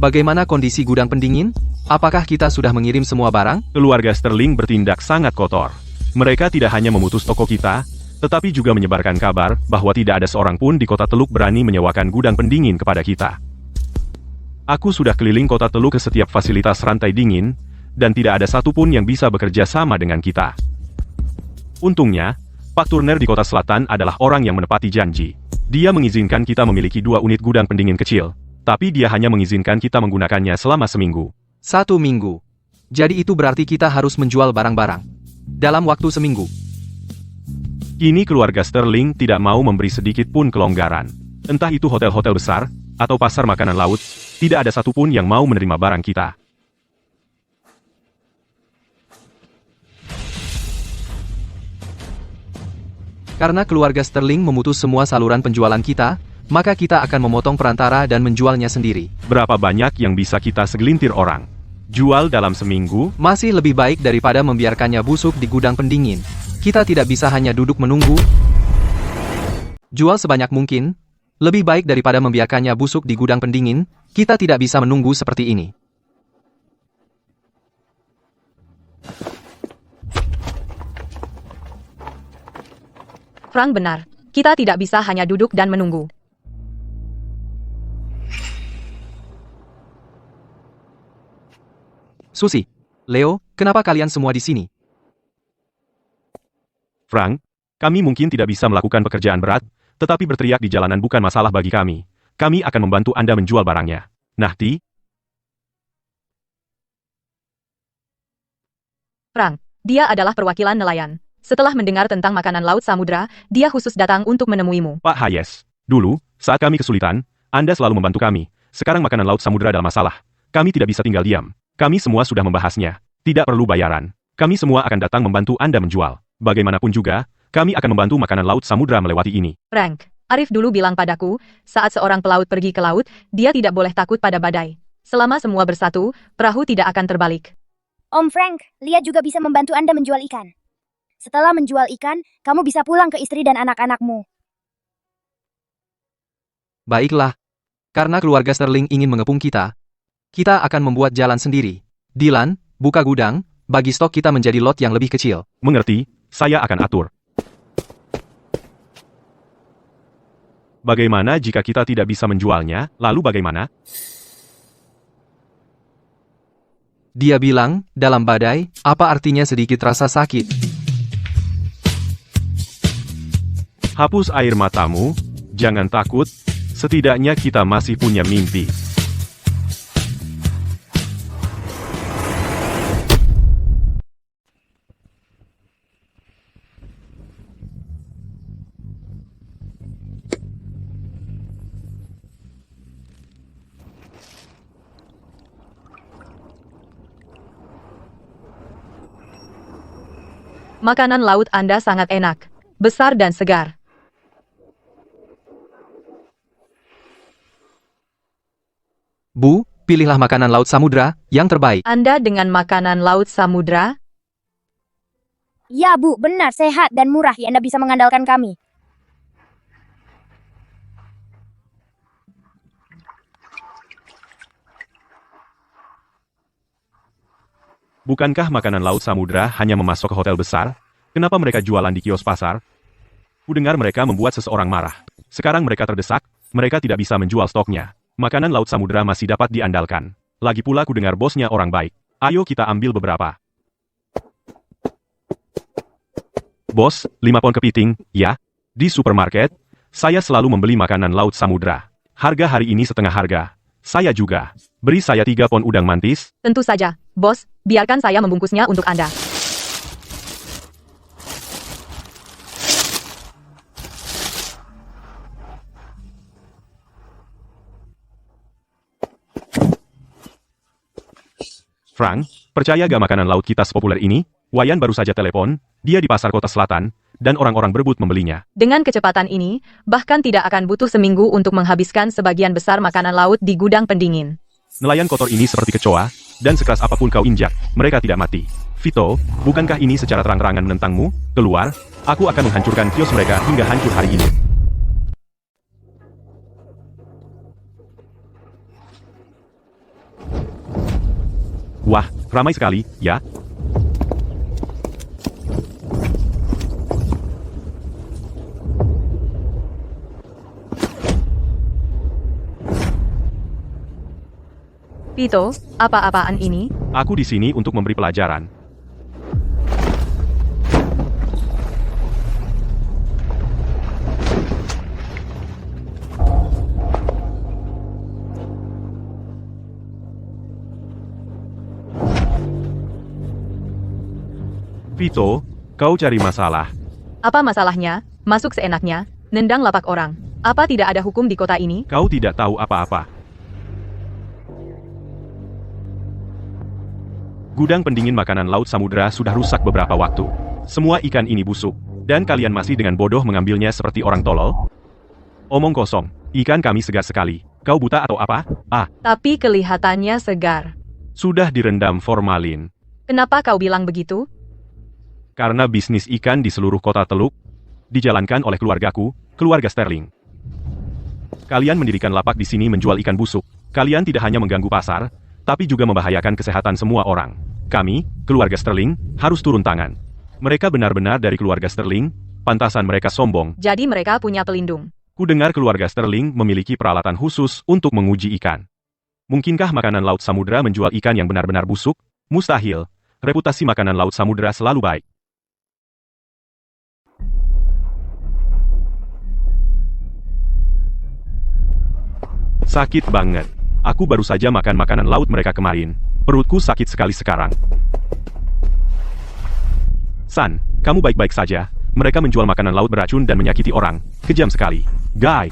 Bagaimana kondisi gudang pendingin? Apakah kita sudah mengirim semua barang? Keluarga Sterling bertindak sangat kotor. Mereka tidak hanya memutus toko kita, tetapi juga menyebarkan kabar bahwa tidak ada seorang pun di kota Teluk berani menyewakan gudang pendingin kepada kita. Aku sudah keliling kota Teluk ke setiap fasilitas rantai dingin, dan tidak ada satupun yang bisa bekerja sama dengan kita. Untungnya, Pak Turner di kota selatan adalah orang yang menepati janji. Dia mengizinkan kita memiliki 2 unit gudang pendingin kecil. Tapi dia hanya mengizinkan kita menggunakannya selama seminggu. 1 minggu. Jadi itu berarti kita harus menjual barang-barang dalam waktu seminggu. Kini keluarga Sterling tidak mau memberi sedikit pun kelonggaran. Entah itu hotel-hotel besar, atau pasar makanan laut, tidak ada satupun yang mau menerima barang kita. Karena keluarga Sterling memutus semua saluran penjualan kita, maka kita akan memotong perantara dan menjualnya sendiri. Berapa banyak yang bisa kita segelintir orang jual dalam seminggu? Masih lebih baik daripada membiarkannya busuk di gudang pendingin. Kita tidak bisa hanya duduk menunggu. Jual sebanyak mungkin. Lebih baik daripada membiarkannya busuk di gudang pendingin. Kita tidak bisa menunggu seperti ini. Frank benar. Kita tidak bisa hanya duduk dan menunggu. Susi, Leo, kenapa kalian semua di sini? Frank, kami mungkin tidak bisa melakukan pekerjaan berat, tetapi berteriak di jalanan bukan masalah bagi kami. Kami akan membantu Anda menjual barangnya. Nahti? Frank, dia adalah perwakilan nelayan. Setelah mendengar tentang makanan laut samudra, dia khusus datang untuk menemuimu. Pak Hayes, dulu, saat kami kesulitan, Anda selalu membantu kami. Sekarang makanan laut samudra dalam masalah. Kami tidak bisa tinggal diam. Kami semua sudah membahasnya. Tidak perlu bayaran. Kami semua akan datang membantu Anda menjual. Bagaimanapun juga, kami akan membantu makanan laut samudra melewati ini. Frank, Arif dulu bilang padaku, saat seorang pelaut pergi ke laut, dia tidak boleh takut pada badai. Selama semua bersatu, perahu tidak akan terbalik. Om Frank, Lia juga bisa membantu Anda menjual ikan. Setelah menjual ikan, kamu bisa pulang ke istri dan anak-anakmu. Baiklah. Karena keluarga Sterling ingin mengepung kita akan membuat jalan sendiri. Dylan, buka gudang, bagi stok kita menjadi lot yang lebih kecil. Mengerti, saya akan atur. Bagaimana jika kita tidak bisa menjualnya, lalu bagaimana? Dia bilang, dalam badai, apa artinya sedikit rasa sakit? Hapus air matamu, jangan takut, setidaknya kita masih punya mimpi. Makanan laut Anda sangat enak, besar dan segar. Bu, pilihlah makanan laut samudra yang terbaik. Anda dengan makanan laut samudra? Ya Bu, benar, sehat dan murah. Anda bisa mengandalkan kami. Bukankah makanan laut samudra hanya memasok ke hotel besar? Kenapa mereka jualan di kios pasar? Kudengar mereka membuat seseorang marah. Sekarang mereka terdesak, mereka tidak bisa menjual stoknya. Makanan laut samudra masih dapat diandalkan. Lagi pula kudengar bosnya orang baik. Ayo kita ambil beberapa. Bos, 5 pon kepiting, ya? Di supermarket, saya selalu membeli makanan laut samudra. Harga hari ini setengah harga. Saya juga. Beri saya 3 pon udang mantis. Tentu saja, bos, biarkan saya membungkusnya untuk Anda. Frank, percaya gak makanan laut kita sepopuler ini? Wayan baru saja telepon, dia di pasar kota selatan, dan orang-orang berebut membelinya. Dengan kecepatan ini, bahkan tidak akan butuh seminggu untuk menghabiskan sebagian besar makanan laut di gudang pendingin. Nelayan kotor ini seperti kecoa, dan sekeras apapun kau injak, mereka tidak mati. Vito, bukankah ini secara terang-terangan menentangmu? Keluar, aku akan menghancurkan kios mereka hingga hancur hari ini. Wah, ramai sekali, ya? Vito, apa-apaan ini? Aku di sini untuk memberi pelajaran. Vito, kau cari masalah. Apa masalahnya? Masuk seenaknya, nendang lapak orang. Apa tidak ada hukum di kota ini? Kau tidak tahu apa-apa. Gudang pendingin makanan laut samudra sudah rusak beberapa waktu. Semua ikan ini busuk. Dan kalian masih dengan bodoh mengambilnya seperti orang tolol? Omong kosong. Ikan kami segar sekali. Kau buta atau apa? Ah, Tapi kelihatannya segar. sudah direndam formalin. Kenapa kau bilang begitu? Karena bisnis ikan di seluruh kota Teluk dijalankan oleh keluargaku, keluarga Sterling. Kalian mendirikan lapak di sini menjual ikan busuk. Kalian tidak hanya mengganggu pasar, tapi juga membahayakan kesehatan semua orang. Kami, keluarga Sterling, harus turun tangan. Mereka benar-benar dari keluarga Sterling, pantasan mereka sombong. Jadi mereka punya pelindung. Kudengar keluarga Sterling memiliki peralatan khusus untuk menguji ikan. Mungkinkah makanan laut samudra menjual ikan yang benar-benar busuk? Mustahil. Reputasi makanan laut samudra selalu baik. Sakit banget. Aku baru saja makan makanan laut mereka kemarin. Perutku sakit sekali sekarang. San, kamu baik-baik saja. Mereka menjual makanan laut beracun dan menyakiti orang. Kejam sekali. Guy.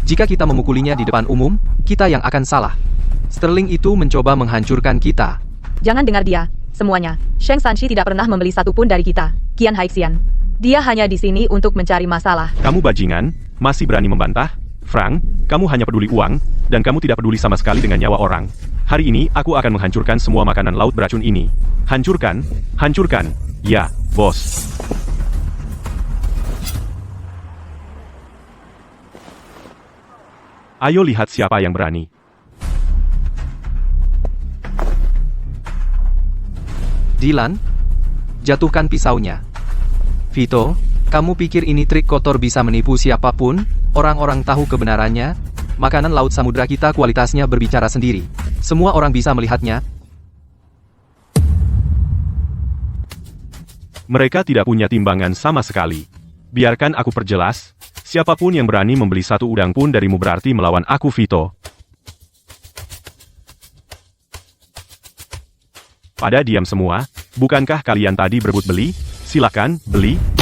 Jika kita memukulinya di depan umum, kita yang akan salah. Sterling itu mencoba menghancurkan kita. Jangan dengar dia. Semuanya. Sheng Sanshi tidak pernah membeli satu pun dari kita. Qian Haixian. Dia hanya di sini untuk mencari masalah. Kamu bajingan, masih berani membantah? Frank, kamu hanya peduli uang, dan kamu tidak peduli sama sekali dengan nyawa orang. Hari ini, aku akan menghancurkan semua makanan laut beracun ini. Hancurkan, hancurkan. Ya, bos. Ayo lihat siapa yang berani. Dylan, jatuhkan pisaunya. Vito, kamu pikir ini trik kotor bisa menipu siapapun? Orang-orang tahu kebenarannya. Makanan laut samudra kita kualitasnya berbicara sendiri. Semua orang bisa melihatnya. Mereka tidak punya timbangan sama sekali. Biarkan aku perjelas. Siapapun yang berani membeli satu udang pun darimu berarti melawan aku, Vito. Pada diam semua, bukankah kalian tadi berebut beli? Silakan, beli.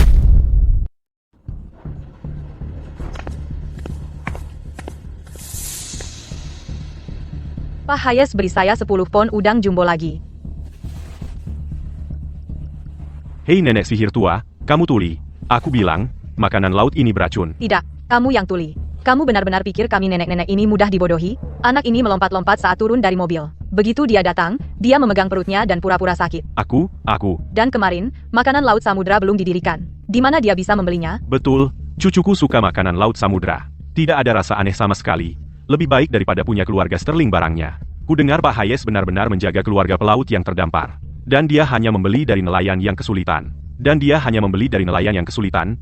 Pak Hayes beri saya 10 pon udang jumbo lagi. Hei nenek sihir tua, kamu tuli. Aku bilang, makanan laut ini beracun. Tidak, kamu yang tuli. Kamu benar-benar pikir kami nenek-nenek ini mudah dibodohi? Anak ini melompat-lompat saat turun dari mobil. Begitu dia datang, dia memegang perutnya dan pura-pura sakit. Aku. Dan kemarin, makanan laut samudra belum didirikan. Di mana dia bisa membelinya? Betul, cucuku suka makanan laut samudra. Tidak ada rasa aneh sama sekali. Lebih baik daripada punya keluarga Sterling barangnya. Ku dengar Pak Hayes benar-benar menjaga keluarga pelaut yang terdampar. Dan dia hanya membeli dari nelayan yang kesulitan. Dan dia hanya membeli dari nelayan yang kesulitan.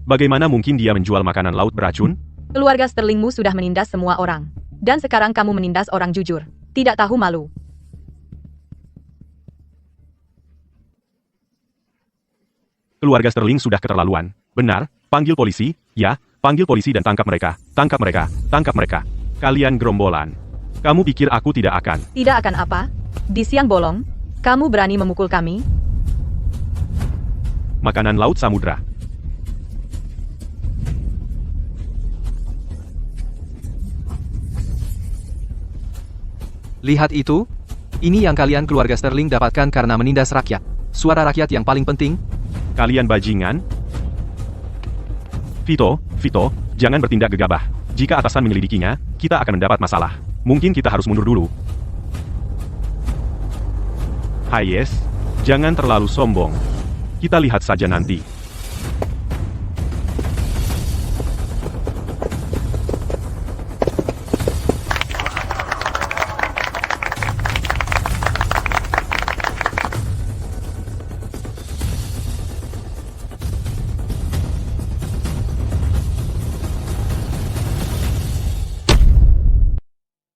Bagaimana mungkin dia menjual makanan laut beracun? Keluarga Sterlingmu sudah menindas semua orang. Dan sekarang kamu menindas orang jujur. Tidak tahu malu. Keluarga Sterling sudah keterlaluan. Benar, panggil polisi, ya, panggil polisi dan tangkap mereka. Tangkap mereka. Kalian gerombolan. Kamu pikir aku tidak akan? Tidak akan apa? Di siang bolong, kamu berani memukul kami? Makanan laut samudra. Lihat itu. Ini yang kalian keluarga Sterling dapatkan karena menindas rakyat. Suara rakyat yang paling penting. Kalian bajingan. Vito, jangan bertindak gegabah. Jika atasan menyelidikinya, kita akan mendapat masalah. Mungkin kita harus mundur dulu. Hayes, jangan terlalu sombong. Kita lihat saja nanti.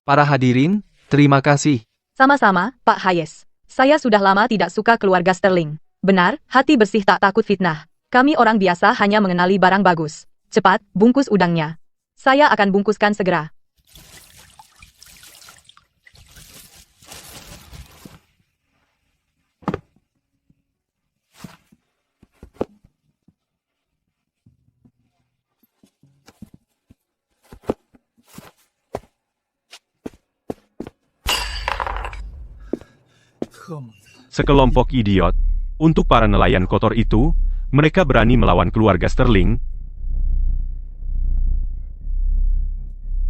Para hadirin, terima kasih. Sama-sama, Pak Hayes. Saya sudah lama tidak suka keluarga Sterling. Benar, hati bersih tak takut fitnah. Kami orang biasa hanya mengenali barang bagus. Cepat, bungkus udangnya. Saya akan bungkuskan segera. Sekelompok idiot. Untuk para nelayan kotor itu, mereka berani melawan keluarga Sterling,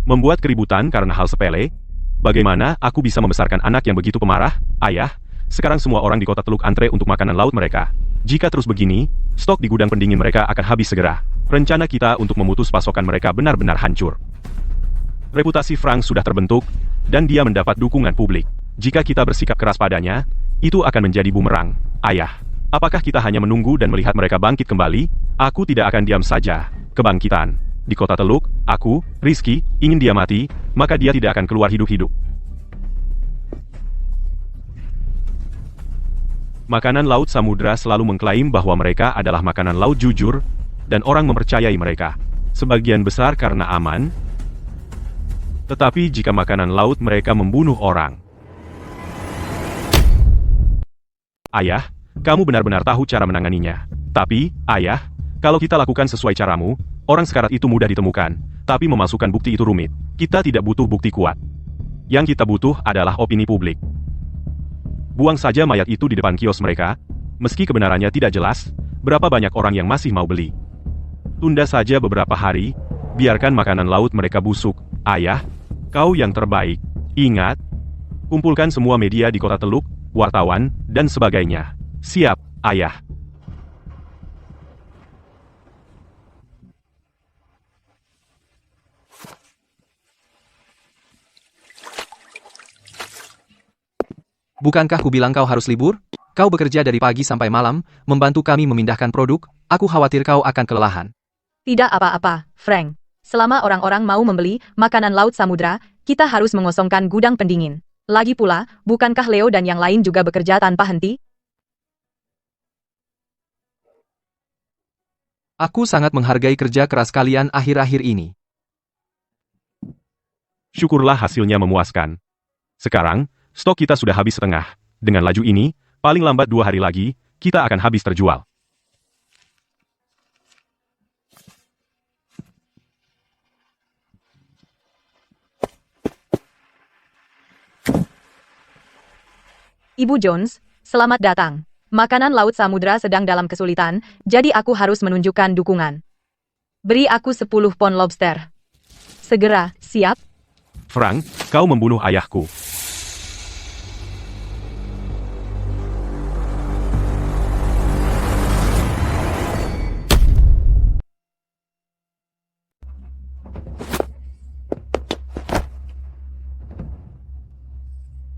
membuat keributan karena hal sepele. Bagaimana aku bisa membesarkan anak yang begitu pemarah? Ayah, sekarang semua orang di kota Teluk antre untuk makanan laut mereka. Jika terus begini, stok di gudang pendingin mereka akan habis segera. Rencana kita untuk memutus pasokan mereka benar-benar hancur. Reputasi Frank sudah terbentuk, dan dia mendapat dukungan publik. Jika kita bersikap keras padanya, itu akan menjadi bumerang. Ayah, apakah kita hanya menunggu dan melihat mereka bangkit kembali? Aku tidak akan diam saja. Kebangkitan. Di kota Teluk, aku, Rizky, ingin dia mati, maka dia tidak akan keluar hidup-hidup. Makanan laut samudra selalu mengklaim bahwa mereka adalah makanan laut jujur, dan orang mempercayai mereka. Sebagian besar karena aman. Tetapi jika makanan laut mereka membunuh orang. Ayah, kamu benar-benar tahu cara menanganinya. Tapi, ayah, kalau kita lakukan sesuai caramu, orang sekarat itu mudah ditemukan, tapi memasukkan bukti itu rumit. Kita tidak butuh bukti kuat. Yang kita butuh adalah opini publik. Buang saja mayat itu di depan kios mereka. Meski kebenarannya tidak jelas, berapa banyak orang yang masih mau beli. Tunda saja beberapa hari, biarkan makanan laut mereka busuk. Ayah, kau yang terbaik. Ingat, kumpulkan semua media di kota Teluk, wartawan, dan sebagainya. Siap, ayah. Bukankah kubilang kau harus libur? Kau bekerja dari pagi sampai malam, membantu kami memindahkan produk, aku khawatir kau akan kelelahan. Tidak apa-apa, Frank. Selama orang-orang mau membeli makanan laut samudra, kita harus mengosongkan gudang pendingin. Lagi pula, bukankah Leo dan yang lain juga bekerja tanpa henti? Aku sangat menghargai kerja keras kalian akhir-akhir ini. Syukurlah hasilnya memuaskan. Sekarang, stok kita sudah habis setengah. Dengan laju ini, paling lambat 2 hari lagi, kita akan habis terjual. Ibu Jones, selamat datang. Makanan laut samudra sedang dalam kesulitan, jadi aku harus menunjukkan dukungan. Beri aku 10 pon lobster. Segera, siap? Frank, kau membunuh ayahku.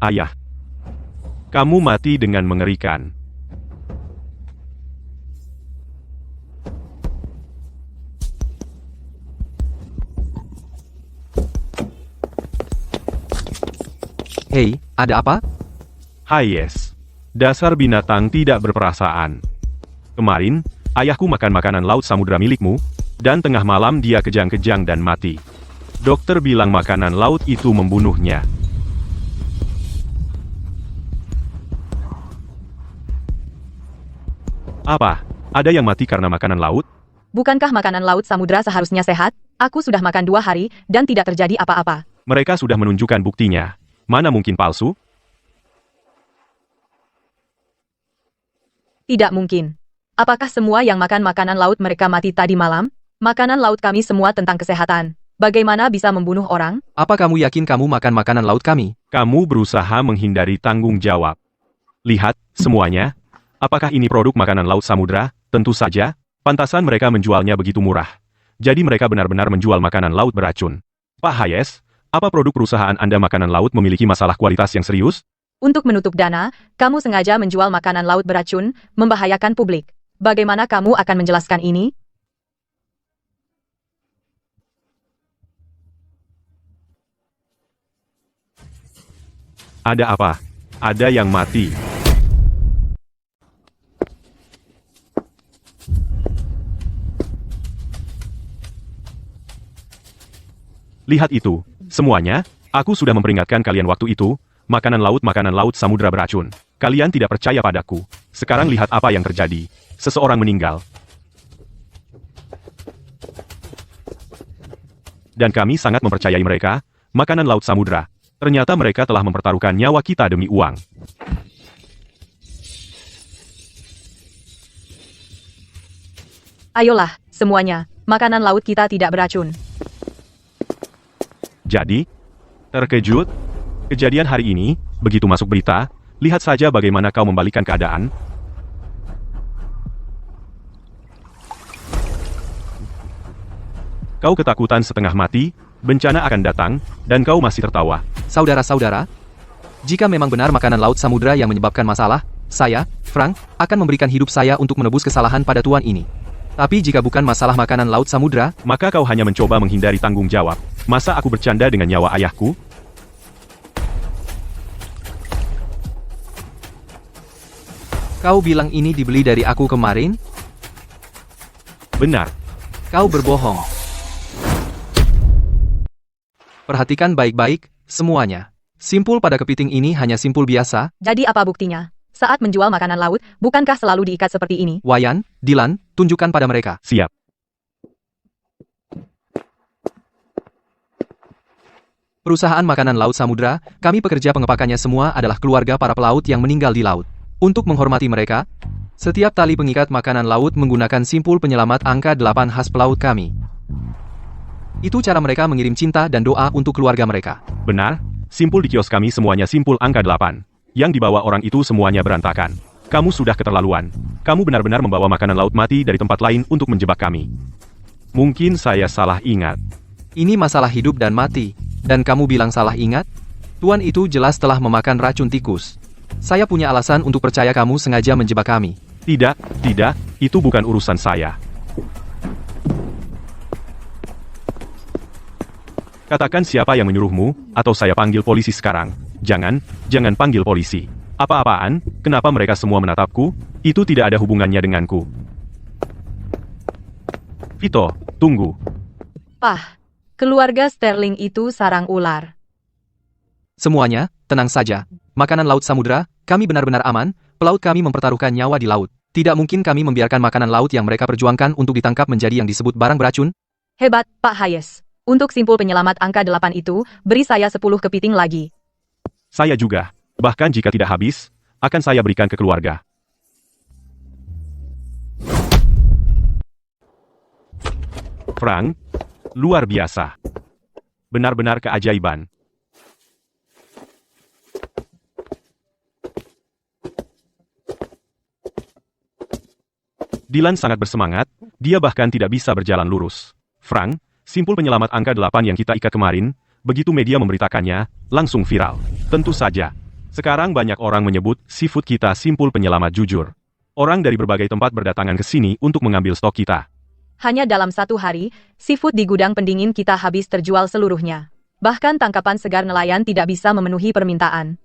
Ayah, kamu mati dengan mengerikan. Hei, ada apa? Hai yes. Dasar binatang tidak berperasaan. Kemarin, ayahku makan makanan laut samudra milikmu, dan tengah malam dia kejang-kejang dan mati. Dokter bilang makanan laut itu membunuhnya. Apa? Ada yang mati karena makanan laut? Bukankah makanan laut samudra seharusnya sehat? Aku sudah makan 2 hari, dan tidak terjadi apa-apa. Mereka sudah menunjukkan buktinya. Mana mungkin palsu? Tidak mungkin. Apakah semua yang makan makanan laut mereka mati tadi malam? Makanan laut kami semua tentang kesehatan. Bagaimana bisa membunuh orang? Apa kamu yakin kamu makan makanan laut kami? Kamu berusaha menghindari tanggung jawab. Lihat, semuanya. Apakah ini produk makanan laut samudra? Tentu saja. Pantasan mereka menjualnya begitu murah. Jadi mereka benar-benar menjual makanan laut beracun. Pak Hayes, apa produk perusahaan Anda makanan laut memiliki masalah kualitas yang serius? Untuk menutup dana, kamu sengaja menjual makanan laut beracun, membahayakan publik. Bagaimana kamu akan menjelaskan ini? Ada apa? Ada yang mati. Lihat itu, semuanya, aku sudah memperingatkan kalian waktu itu, makanan laut samudra beracun. Kalian tidak percaya padaku. Sekarang lihat apa yang terjadi. Seseorang meninggal. Dan kami sangat mempercayai mereka, makanan laut samudra. Ternyata mereka telah mempertaruhkan nyawa kita demi uang. Ayolah, semuanya, makanan laut kita tidak beracun. Jadi, terkejut? Kejadian hari ini, begitu masuk berita, lihat saja bagaimana kau membalikkan keadaan. Kau ketakutan setengah mati, bencana akan datang, dan kau masih tertawa. Saudara-saudara, jika memang benar makanan laut samudra yang menyebabkan masalah, saya, Frank, akan memberikan hidup saya untuk menebus kesalahan pada tuan ini. Tapi jika bukan masalah makanan laut samudra, maka kau hanya mencoba menghindari tanggung jawab. Masa aku bercanda dengan nyawa ayahku? kau bilang ini dibeli dari aku kemarin? Benar. Kau berbohong. Perhatikan baik-baik, semuanya. Simpul pada kepiting ini hanya simpul biasa. Jadi apa buktinya? Saat menjual makanan laut, bukankah selalu diikat seperti ini? Wayan, Dilan, tunjukkan pada mereka. Siap. Perusahaan makanan laut Samudra, kami pekerja pengepakannya semua adalah keluarga para pelaut yang meninggal di laut. Untuk menghormati mereka, setiap tali pengikat makanan laut menggunakan simpul penyelamat angka 8 khas pelaut kami. Itu cara mereka mengirim cinta dan doa untuk keluarga mereka. Benar, simpul di kios kami semuanya simpul angka 8. Yang dibawa orang itu semuanya berantakan. Kamu sudah keterlaluan. Kamu benar-benar membawa makanan laut mati dari tempat lain untuk menjebak kami. Mungkin saya salah ingat. Ini masalah hidup dan mati. Dan kamu bilang salah ingat? Tuan itu jelas telah memakan racun tikus. Saya punya alasan untuk percaya kamu sengaja menjebak kami. Tidak, itu bukan urusan saya. Katakan siapa yang menyuruhmu, atau saya panggil polisi sekarang. Jangan panggil polisi. Apa-apaan, kenapa mereka semua menatapku? Itu tidak ada hubungannya denganku. Vito, tunggu. Pah, keluarga Sterling itu sarang ular. Semuanya, tenang saja. Makanan laut Samudra, kami benar-benar aman, pelaut kami mempertaruhkan nyawa di laut. Tidak mungkin kami membiarkan makanan laut yang mereka perjuangkan untuk ditangkap menjadi yang disebut barang beracun. Hebat, Pak Hayes. Untuk simpul penyelamat angka 8 itu, beri saya 10 kepiting lagi. Saya juga. Bahkan jika tidak habis, akan saya berikan ke keluarga. Frank, luar biasa. Benar-benar keajaiban. Dylan sangat bersemangat, dia bahkan tidak bisa berjalan lurus. Frank, simpul penyelamat angka 8 yang kita ikat kemarin, begitu media memberitakannya, langsung viral. Tentu saja. Sekarang banyak orang menyebut seafood kita simpul penyelamat jujur. Orang dari berbagai tempat berdatangan ke sini untuk mengambil stok kita. Hanya dalam 1 hari, seafood di gudang pendingin kita habis terjual seluruhnya. Bahkan tangkapan segar nelayan tidak bisa memenuhi permintaan.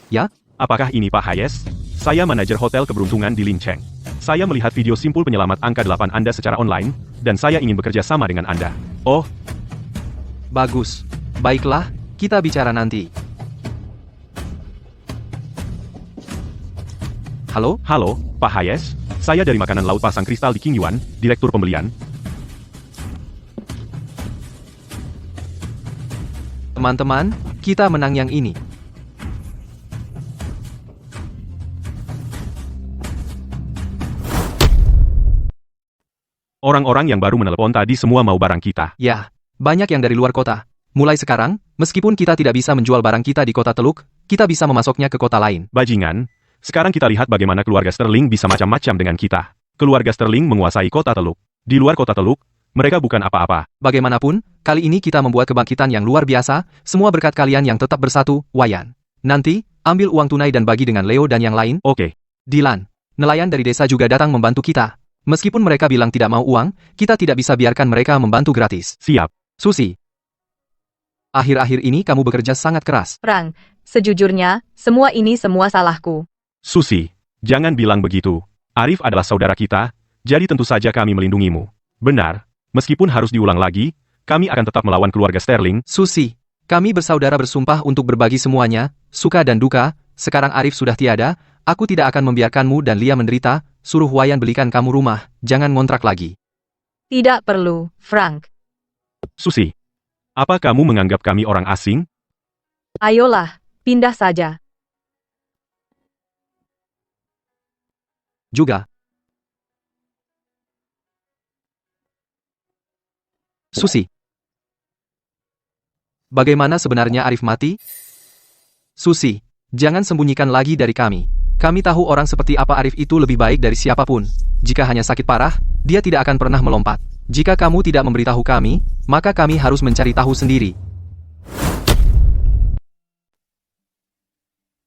Ya? Apakah ini Pak Hayes? Saya manajer hotel keberuntungan di Lincheng. Saya melihat video simpul penyelamat angka 8 Anda secara online, dan saya ingin bekerja sama dengan Anda. Oh, bagus. Baiklah, kita bicara nanti. Halo? halo, Pak Hayes. Saya dari Makanan Laut Pasang Kristal di King Yuan, Direktur Pembelian. Teman-teman, kita menang yang ini. Orang-orang yang baru menelpon tadi semua mau barang kita. Ya, banyak yang dari luar kota. Mulai sekarang, meskipun kita tidak bisa menjual barang kita di kota Teluk, kita bisa memasoknya ke kota lain. Bajingan, sekarang kita lihat bagaimana keluarga Sterling bisa macam-macam dengan kita. Keluarga Sterling menguasai kota Teluk. Di luar kota Teluk, mereka bukan apa-apa. Bagaimanapun, kali ini kita membuat kebangkitan yang luar biasa, semua berkat kalian yang tetap bersatu, Wayan. Nanti, ambil uang tunai dan bagi dengan Leo dan yang lain. Oke. Dylan, nelayan dari desa juga datang membantu kita. Meskipun mereka bilang tidak mau uang, kita tidak bisa biarkan mereka membantu gratis. Siap. Susi, akhir-akhir ini kamu bekerja sangat keras. Frank, sejujurnya, semua ini semua salahku. Susi, jangan bilang begitu. Arif adalah saudara kita, jadi tentu saja kami melindungimu. Benar, meskipun harus diulang lagi, kami akan tetap melawan keluarga Sterling. Susi, kami bersaudara bersumpah untuk berbagi semuanya, suka dan duka. Sekarang Arif sudah tiada, aku tidak akan membiarkanmu dan Lia menderita. Suruh Wayan belikan kamu rumah, jangan ngontrak lagi. Tidak perlu, Frank. Susi, apa kamu menganggap kami orang asing? Ayolah, pindah saja. Juga. Susi, bagaimana sebenarnya Arif mati? Susi, jangan sembunyikan lagi dari kami. Kami tahu orang seperti apa Arif itu lebih baik dari siapapun. Jika hanya sakit parah, dia tidak akan pernah melompat. Jika kamu tidak memberitahu kami, maka kami harus mencari tahu sendiri.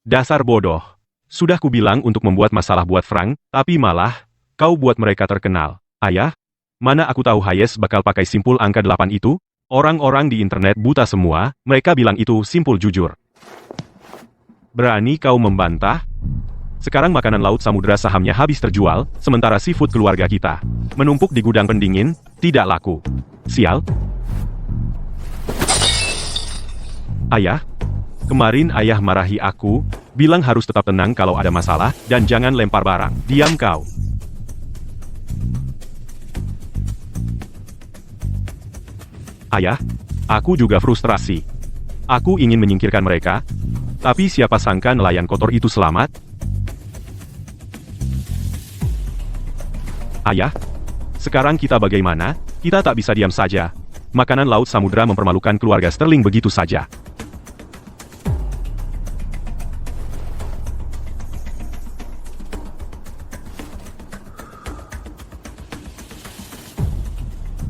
Dasar bodoh. Sudah kubilang untuk membuat masalah buat Frank, tapi malah, kau buat mereka terkenal. Ayah, mana aku tahu Hayes bakal pakai simpul angka 8 itu? Orang-orang di internet buta semua, mereka bilang itu simpul jujur. Berani kau membantah? Sekarang makanan laut Samudra sahamnya habis terjual, sementara seafood keluarga kita menumpuk di gudang pendingin, tidak laku. Sial. Ayah, kemarin ayah marahi aku, bilang harus tetap tenang kalau ada masalah, dan jangan lempar barang. Diam kau. Ayah, aku juga frustrasi. Aku ingin menyingkirkan mereka, tapi siapa sangka nelayan kotor itu selamat? Ayah, sekarang kita bagaimana? Kita tak bisa diam saja. Makanan laut samudera mempermalukan keluarga Sterling begitu saja.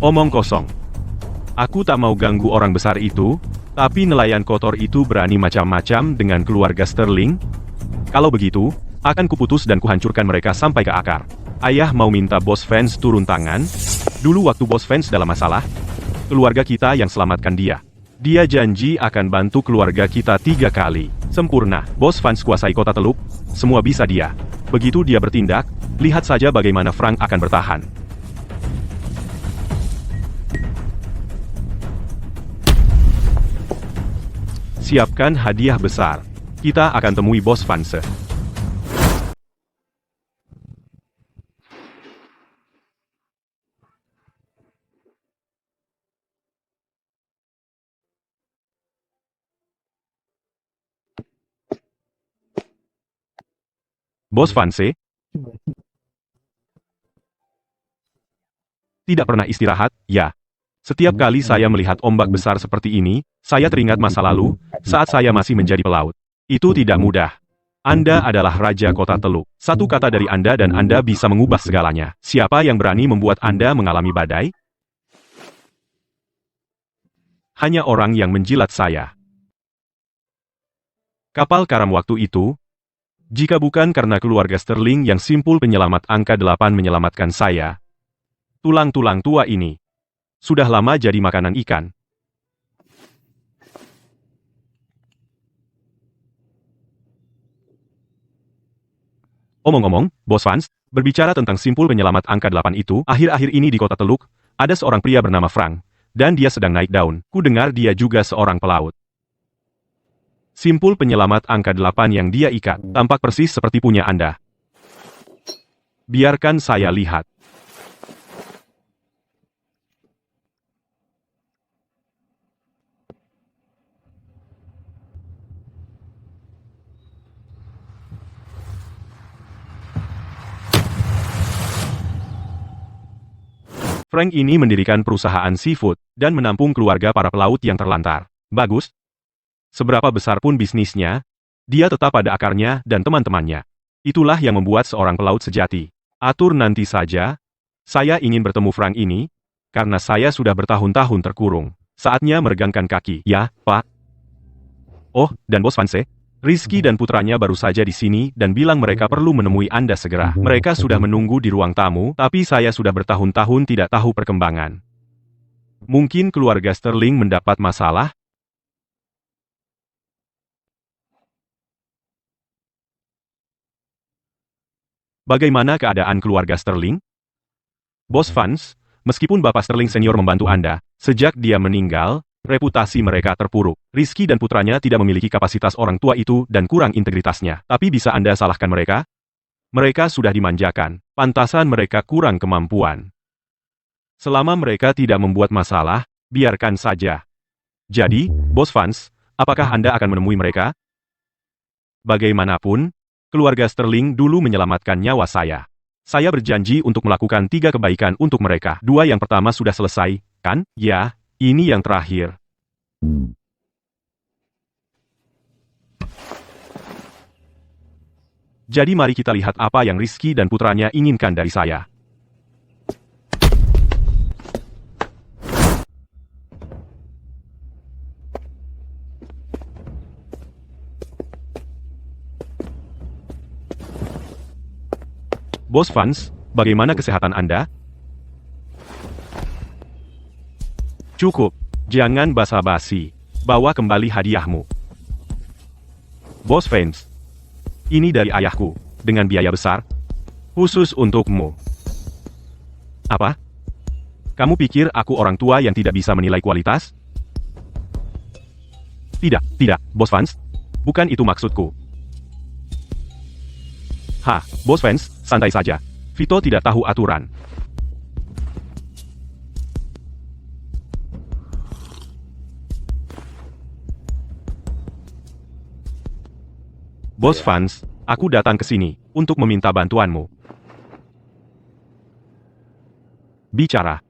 Omong kosong. Aku tak mau ganggu orang besar itu, tapi nelayan kotor itu berani macam-macam dengan keluarga Sterling. Kalau begitu, akan kuputus dan kuhancurkan mereka sampai ke akar. Ayah mau minta Bos Vance turun tangan. Dulu waktu Bos Vance dalam masalah, keluarga kita yang selamatkan dia. Dia janji akan bantu keluarga kita 3 kali. Sempurna. Bos Vance kuasai kota Teluk, semua bisa dia. Begitu dia bertindak, lihat saja bagaimana Frank akan bertahan. Siapkan hadiah besar. Kita akan temui Bos Vance. Bos Vance? Tidak pernah istirahat, ya. Setiap kali saya melihat ombak besar seperti ini, saya teringat masa lalu, saat saya masih menjadi pelaut. Itu tidak mudah. Anda adalah Raja Kota Teluk. Satu kata dari Anda dan Anda bisa mengubah segalanya. Siapa yang berani membuat Anda mengalami badai? Hanya orang yang menjilat saya. Kapal karam waktu itu, jika bukan karena keluarga Sterling yang simpul penyelamat angka 8 menyelamatkan saya, tulang-tulang tua ini sudah lama jadi makanan ikan. Omong-omong, Bos Vance, berbicara tentang simpul penyelamat angka 8 itu, akhir-akhir ini di Kota Teluk, ada seorang pria bernama Frank, dan dia sedang naik daun. Ku dengar dia juga seorang pelaut. Simpul penyelamat angka 8 yang dia ikat, tampak persis seperti punya Anda. Biarkan saya lihat. Frank ini mendirikan perusahaan seafood, dan menampung keluarga para pelaut yang terlantar. Bagus. Seberapa besar pun bisnisnya, dia tetap pada akarnya dan teman-temannya. Itulah yang membuat seorang pelaut sejati. Atur nanti saja. Saya ingin bertemu Frank ini, karena saya sudah bertahun-tahun terkurung. Saatnya meregangkan kaki. Ya, Pak. Oh, dan Bos Vance, Rizky dan putranya baru saja di sini dan bilang mereka perlu menemui Anda segera. Mereka sudah menunggu di ruang tamu, tapi saya sudah bertahun-tahun tidak tahu perkembangan. Mungkin keluarga Sterling mendapat masalah? Bagaimana keadaan keluarga Sterling? Bos Vance, meskipun Bapak Sterling senior membantu Anda, sejak dia meninggal, reputasi mereka terpuruk. Rizky dan putranya tidak memiliki kapasitas orang tua itu dan kurang integritasnya. Tapi bisa Anda salahkan mereka? Mereka sudah dimanjakan. Pantasan mereka kurang kemampuan. Selama mereka tidak membuat masalah, biarkan saja. Jadi, Bos Vance, apakah Anda akan menemui mereka? Bagaimanapun, keluarga Sterling dulu menyelamatkan nyawa saya. Saya berjanji untuk melakukan 3 kebaikan untuk mereka. 2 yang pertama sudah selesai, kan? Ya. Ini yang terakhir. Jadi mari kita lihat apa yang Rizky dan putranya inginkan dari saya. Bos Vance, bagaimana kesehatan Anda? Cukup, jangan basa-basi. Bawa kembali hadiahmu. Bos Vance, ini dari ayahku, dengan biaya besar, khusus untukmu. Apa? Kamu pikir aku orang tua yang tidak bisa menilai kualitas? Tidak, Bos Vance. Bukan itu maksudku. Bos Vance, santai saja. Vito tidak tahu aturan. Bos Vance, aku datang ke sini untuk meminta bantuanmu. Bicara.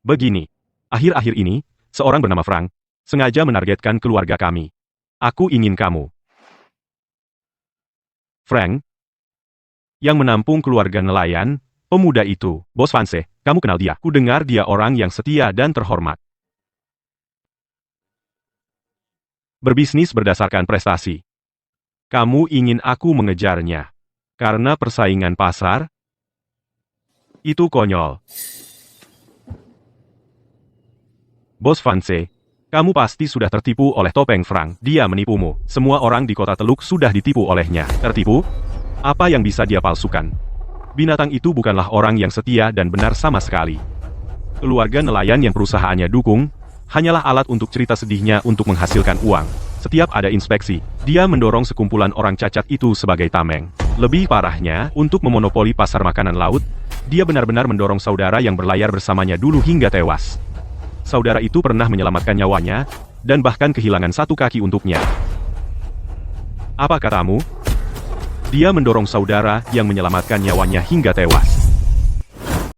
Begini, akhir-akhir ini, seorang bernama Frank sengaja menargetkan keluarga kami. Aku ingin kamu, Frank, yang menampung keluarga nelayan, pemuda itu. Bos Vance, kamu kenal dia. Ku dengar dia orang yang setia dan terhormat. Berbisnis berdasarkan prestasi. Kamu ingin aku mengejarnya karena persaingan pasar? Itu konyol. Bos Vance, kamu pasti sudah tertipu oleh topeng Frank. Dia menipumu. Semua orang di kota Teluk sudah ditipu olehnya. Tertipu? Apa yang bisa dia palsukan? Binatang itu bukanlah orang yang setia dan benar sama sekali. Keluarga nelayan yang perusahaannya dukung, hanyalah alat untuk cerita sedihnya untuk menghasilkan uang. Setiap ada inspeksi, dia mendorong sekumpulan orang cacat itu sebagai tameng. Lebih parahnya, untuk memonopoli pasar makanan laut, dia benar-benar mendorong saudara yang berlayar bersamanya dulu hingga tewas. Saudara itu pernah menyelamatkan nyawanya, dan bahkan kehilangan satu kaki untuknya. Apa katamu? Dia mendorong saudara yang menyelamatkan nyawanya hingga tewas.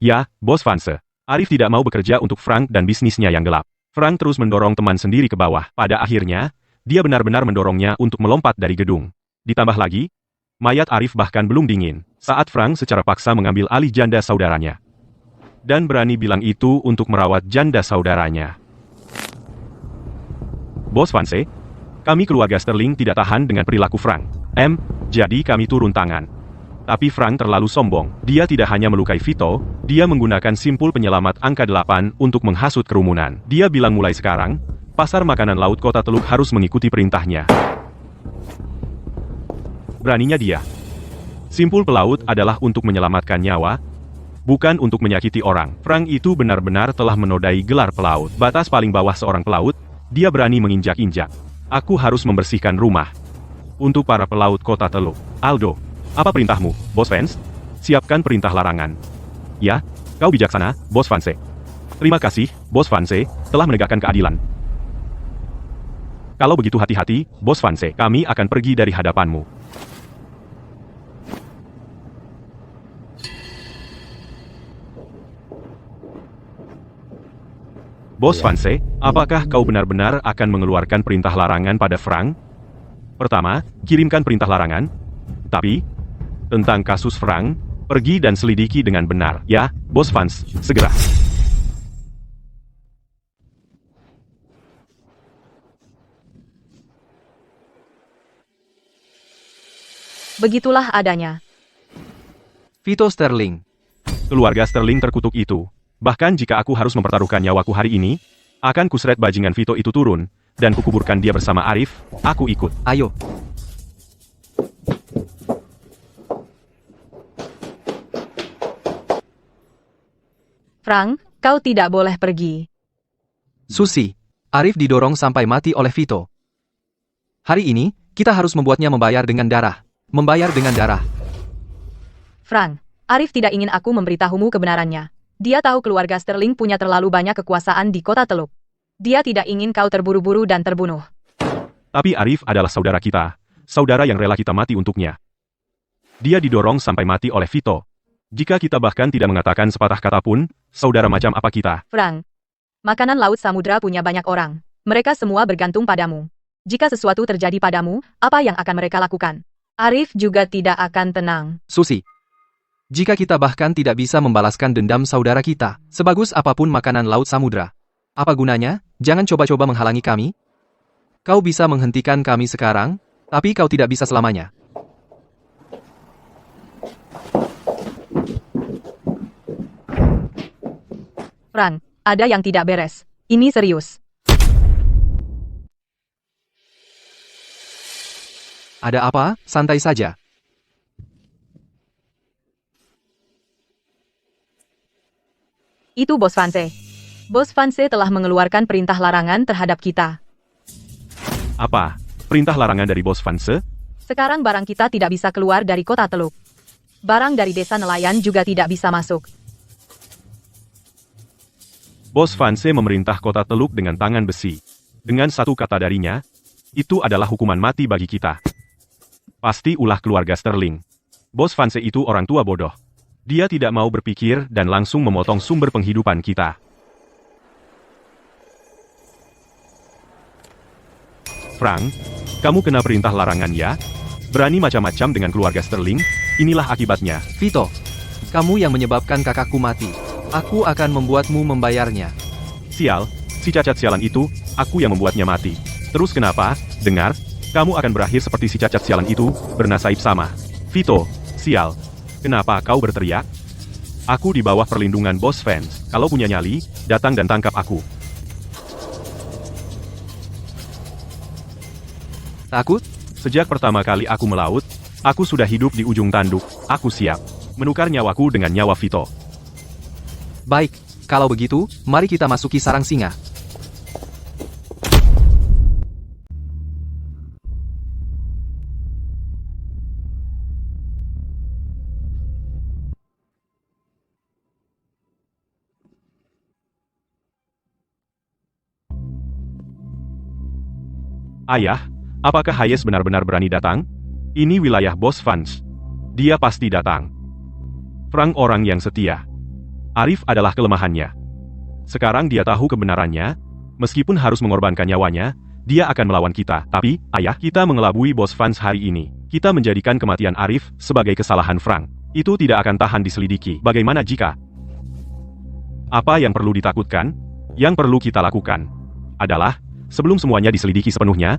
Ya, Bos Vance. Arif tidak mau bekerja untuk Frank dan bisnisnya yang gelap. Frank terus mendorong teman sendiri ke bawah. Pada akhirnya, dia benar-benar mendorongnya untuk melompat dari gedung. Ditambah lagi, mayat Arif bahkan belum dingin, saat Frank secara paksa mengambil alih janda saudaranya. Dan berani bilang itu untuk merawat janda saudaranya. Bos Vance, kami keluarga Sterling tidak tahan dengan perilaku Frank. Jadi kami turun tangan. Tapi Frank terlalu sombong. Dia tidak hanya melukai Vito, dia menggunakan simpul penyelamat angka 8 untuk menghasut kerumunan. Dia bilang mulai sekarang, pasar makanan laut kota Teluk harus mengikuti perintahnya. Beraninya dia. Simpul pelaut adalah untuk menyelamatkan nyawa, bukan untuk menyakiti orang. Frank itu benar-benar telah menodai gelar pelaut. Batas paling bawah seorang pelaut, dia berani menginjak-injak. Aku harus membersihkan rumah. Untuk para pelaut kota Teluk. Aldo, apa perintahmu, Bos Vance? Siapkan perintah larangan. Ya, kau bijaksana, Bos Vance. Terima kasih, Bos Vance, telah menegakkan keadilan. Kalau begitu hati-hati, Bos Vance, kami akan pergi dari hadapanmu. Bos Vance, apakah kau benar-benar akan mengeluarkan perintah larangan pada Frank? Pertama, kirimkan perintah larangan. Tapi, tentang kasus Frank, pergi dan selidiki dengan benar. Ya, Bos Vance, segera. Begitulah adanya. Vito Sterling. Keluarga Sterling terkutuk itu. Bahkan jika aku harus mempertaruhkan nyawaku hari ini, akan kuseret bajingan Vito itu turun, dan kukuburkan dia bersama Arif, aku ikut. Ayo. Frank, kau tidak boleh pergi. Susi. Arif didorong sampai mati oleh Vito. Hari ini, kita harus membuatnya membayar dengan darah. Membayar dengan darah. Frank, Arif tidak ingin aku memberitahumu kebenarannya. Dia tahu keluarga Sterling punya terlalu banyak kekuasaan di kota Teluk. Dia tidak ingin kau terburu-buru dan terbunuh. Tapi Arif adalah saudara kita, saudara yang rela kita mati untuknya. Dia didorong sampai mati oleh Vito. Jika kita bahkan tidak mengatakan sepatah kata pun, saudara macam apa kita? Frank, makanan laut samudra punya banyak orang. Mereka semua bergantung padamu. Jika sesuatu terjadi padamu, apa yang akan mereka lakukan? Arif juga tidak akan tenang. Susi. Jika kita bahkan tidak bisa membalaskan dendam saudara kita, sebagus apapun makanan laut samudra, apa gunanya? Jangan coba-coba menghalangi kami. Kau bisa menghentikan kami sekarang, tapi kau tidak bisa selamanya. Frank, ada yang tidak beres. Ini serius. Ada apa? Santai saja. Itu Bos Vanse. Bos Vanse telah mengeluarkan perintah larangan terhadap kita. Apa? Perintah larangan dari Bos Vanse? Sekarang barang kita tidak bisa keluar dari kota Teluk. Barang dari desa nelayan juga tidak bisa masuk. Bos Vanse memerintah kota Teluk dengan tangan besi. Dengan satu kata darinya, itu adalah hukuman mati bagi kita. Pasti ulah keluarga Sterling. Bos Vanse itu orang tua bodoh. Dia tidak mau berpikir dan langsung memotong sumber penghidupan kita. Frank, kamu kena perintah larangan ya? Berani macam-macam dengan keluarga Sterling? Inilah akibatnya. Vito, kamu yang menyebabkan kakakku mati. Aku akan membuatmu membayarnya. Sial, si cacat sialan itu, aku yang membuatnya mati. Terus kenapa? Dengar, kamu akan berakhir seperti si cacat sialan itu, bernasib sama. Vito, sial. Kenapa kau berteriak? Aku di bawah perlindungan Bos Vance. Kalau punya nyali, datang dan tangkap aku. Takut? Sejak pertama kali aku melaut, aku sudah hidup di ujung tanduk. Aku siap menukar nyawaku dengan nyawa Vito. Baik, kalau begitu, mari kita masuki sarang singa. Ayah, apakah Hayes benar-benar berani datang? Ini wilayah Bos Vance. Dia pasti datang. Frank orang yang setia. Arif adalah kelemahannya. Sekarang dia tahu kebenarannya. Meskipun harus mengorbankan nyawanya, dia akan melawan kita. Tapi, ayah, kita mengelabui Bos Vance hari ini. Kita menjadikan kematian Arif sebagai kesalahan Frank. Itu tidak akan tahan diselidiki. Bagaimana jika? Apa yang perlu ditakutkan? Yang perlu kita lakukan adalah, sebelum semuanya diselidiki sepenuhnya,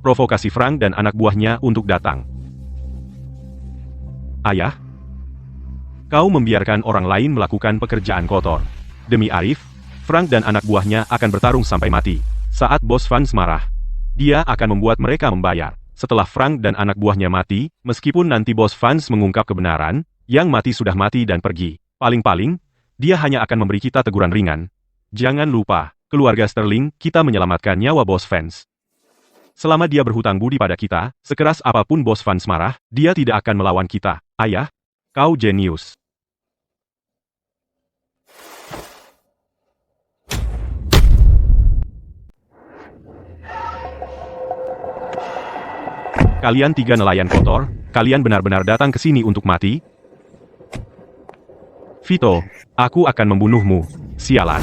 provokasi Frank dan anak buahnya untuk datang. Ayah, kau membiarkan orang lain melakukan pekerjaan kotor. Demi Arif, Frank dan anak buahnya akan bertarung sampai mati. Saat Bos Vance marah, dia akan membuat mereka membayar. Setelah Frank dan anak buahnya mati, meskipun nanti Bos Vance mengungkap kebenaran, yang mati sudah mati dan pergi. Paling-paling, dia hanya akan memberi kita teguran ringan. Jangan lupa, keluarga Sterling, kita menyelamatkan nyawa Bos Vance. Selama dia berhutang budi pada kita, sekeras apapun Bos Vance marah, dia tidak akan melawan kita. Ayah, kau jenius. Kalian tiga nelayan kotor, kalian benar-benar datang ke sini untuk mati? Vito, aku akan membunuhmu, sialan.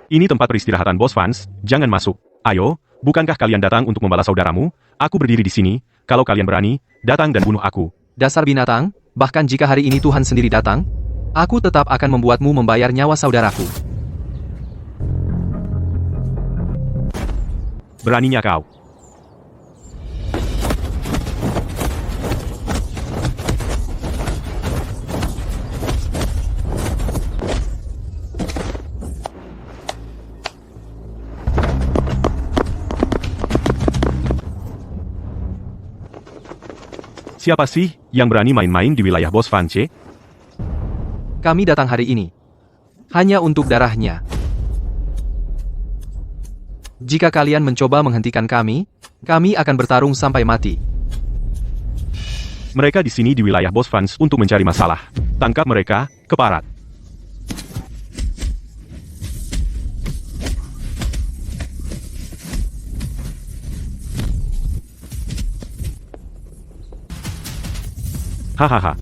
Ini tempat peristirahatan Bos Vance, jangan masuk. Ayo, bukankah kalian datang untuk membalas saudaramu? Aku berdiri di sini, kalau kalian berani, datang dan bunuh aku. Dasar binatang, bahkan jika hari ini Tuhan sendiri datang, aku tetap akan membuatmu membayar nyawa saudaraku. Beraninya kau. Siapa sih yang berani main-main di wilayah Bos Vance? Kami datang hari ini hanya untuk darahnya. Jika kalian mencoba menghentikan kami akan bertarung sampai mati. Mereka di sini di wilayah Bos Vance untuk mencari masalah. Tangkap mereka, keparat. Hahaha.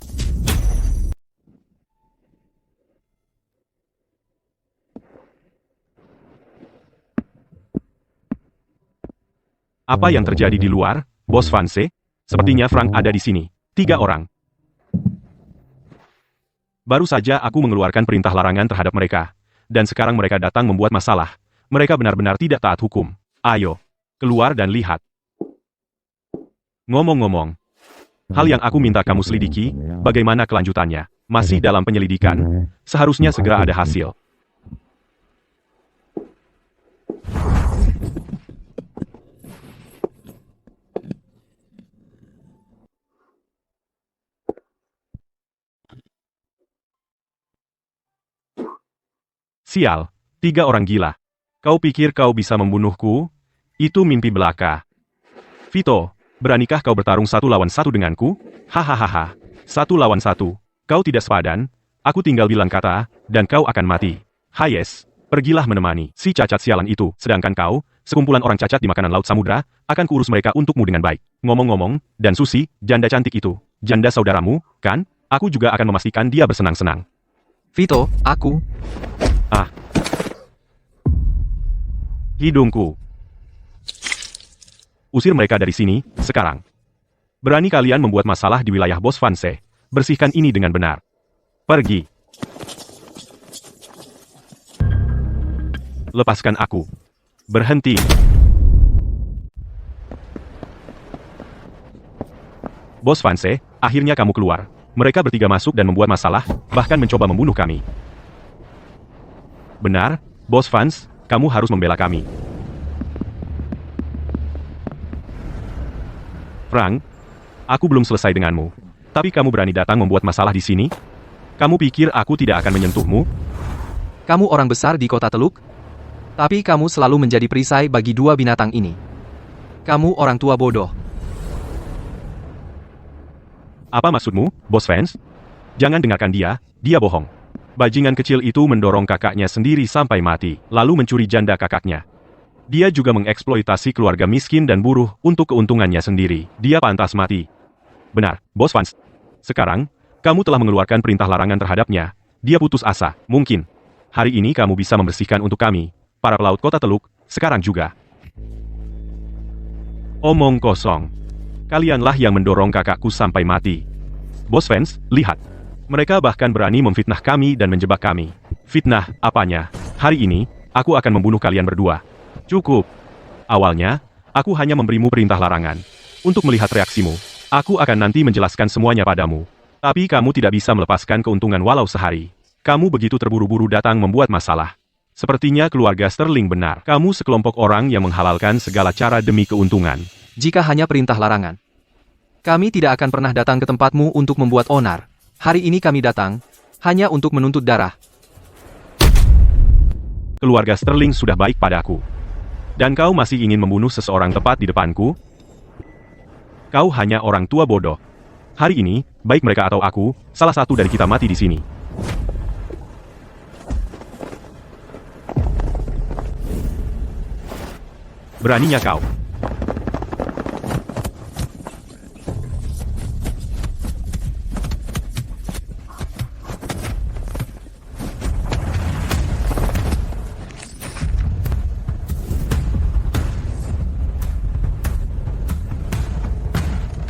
Apa yang terjadi di luar, Bos Vance? Sepertinya Frank ada di sini. 3 orang. Baru saja aku mengeluarkan perintah larangan terhadap mereka. Dan sekarang mereka datang membuat masalah. Mereka benar-benar tidak taat hukum. Ayo, keluar dan lihat. Ngomong-ngomong, hal yang aku minta kamu selidiki, bagaimana kelanjutannya? Masih dalam penyelidikan. Seharusnya segera ada hasil. Sial, 3 orang gila. Kau pikir kau bisa membunuhku? Itu mimpi belaka. Vito, beranikah kau bertarung 1 lawan 1 denganku? Hahaha. 1 lawan 1. Kau tidak sepadan, aku tinggal bilang kata, dan kau akan mati. Hayes, pergilah menemani si cacat sialan itu. Sedangkan kau, sekumpulan orang cacat di makanan laut samudra, akan kuurus mereka untukmu dengan baik. Ngomong-ngomong, dan Susi, janda cantik itu, janda saudaramu, kan? Aku juga akan memastikan dia bersenang-senang. Vito, aku... Ah. Hidungku. Usir mereka dari sini, sekarang. Berani kalian membuat masalah di wilayah Bos Vance. Bersihkan ini dengan benar. Pergi. Lepaskan aku. Berhenti. Bos Vance, akhirnya kamu keluar. Mereka bertiga masuk dan membuat masalah, bahkan mencoba membunuh kami. Benar, Bos Vance, kamu harus membela kami. Frank, aku belum selesai denganmu. Tapi kamu berani datang membuat masalah di sini? Kamu pikir aku tidak akan menyentuhmu? Kamu orang besar di kota Teluk? Tapi kamu selalu menjadi perisai bagi 2 binatang ini. Kamu orang tua bodoh. Apa maksudmu, Bos Vance? Jangan dengarkan dia bohong. Bajingan kecil itu mendorong kakaknya sendiri sampai mati, lalu mencuri janda kakaknya. Dia juga mengeksploitasi keluarga miskin dan buruh untuk keuntungannya sendiri. Dia pantas mati. Benar, Bos Vance. Sekarang, kamu telah mengeluarkan perintah larangan terhadapnya. Dia putus asa. Mungkin hari ini kamu bisa membersihkan untuk kami, para pelaut kota Teluk, sekarang juga. Omong kosong. Kalianlah yang mendorong kakakku sampai mati. Bos Vance, lihat. Mereka bahkan berani memfitnah kami dan menjebak kami. Fitnah, apanya? Hari ini, aku akan membunuh kalian berdua. Cukup. Awalnya, aku hanya memberimu perintah larangan. Untuk melihat reaksimu, aku akan nanti menjelaskan semuanya padamu. Tapi kamu tidak bisa melepaskan keuntungan walau sehari. Kamu begitu terburu-buru datang membuat masalah. Sepertinya keluarga Sterling benar. Kamu sekelompok orang yang menghalalkan segala cara demi keuntungan. Jika hanya perintah larangan, kami tidak akan pernah datang ke tempatmu untuk membuat onar. Hari ini kami datang, hanya untuk menuntut darah. Keluarga Sterling sudah baik padaku. Dan kau masih ingin membunuh seseorang tepat di depanku? Kau hanya orang tua bodoh. Hari ini, baik mereka atau aku, salah satu dari kita mati di sini. Beraninya kau.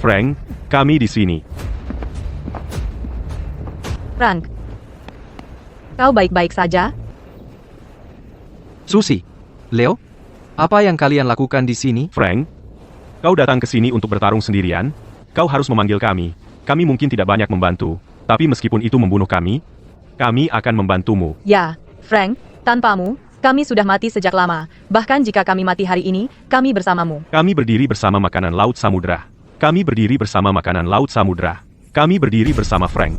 Frank, kami di sini. Frank. Kau baik-baik saja? Susi, Leo, apa yang kalian lakukan di sini? Frank, kau datang ke sini untuk bertarung sendirian? Kau harus memanggil kami. Kami mungkin tidak banyak membantu, tapi meskipun itu membunuh kami akan membantumu. Ya, Frank, tanpamu, kami sudah mati sejak lama. Bahkan jika kami mati hari ini, kami bersamamu. Kami berdiri bersama makanan laut samudra. Kami berdiri bersama makanan laut samudra. Kami berdiri bersama Frank.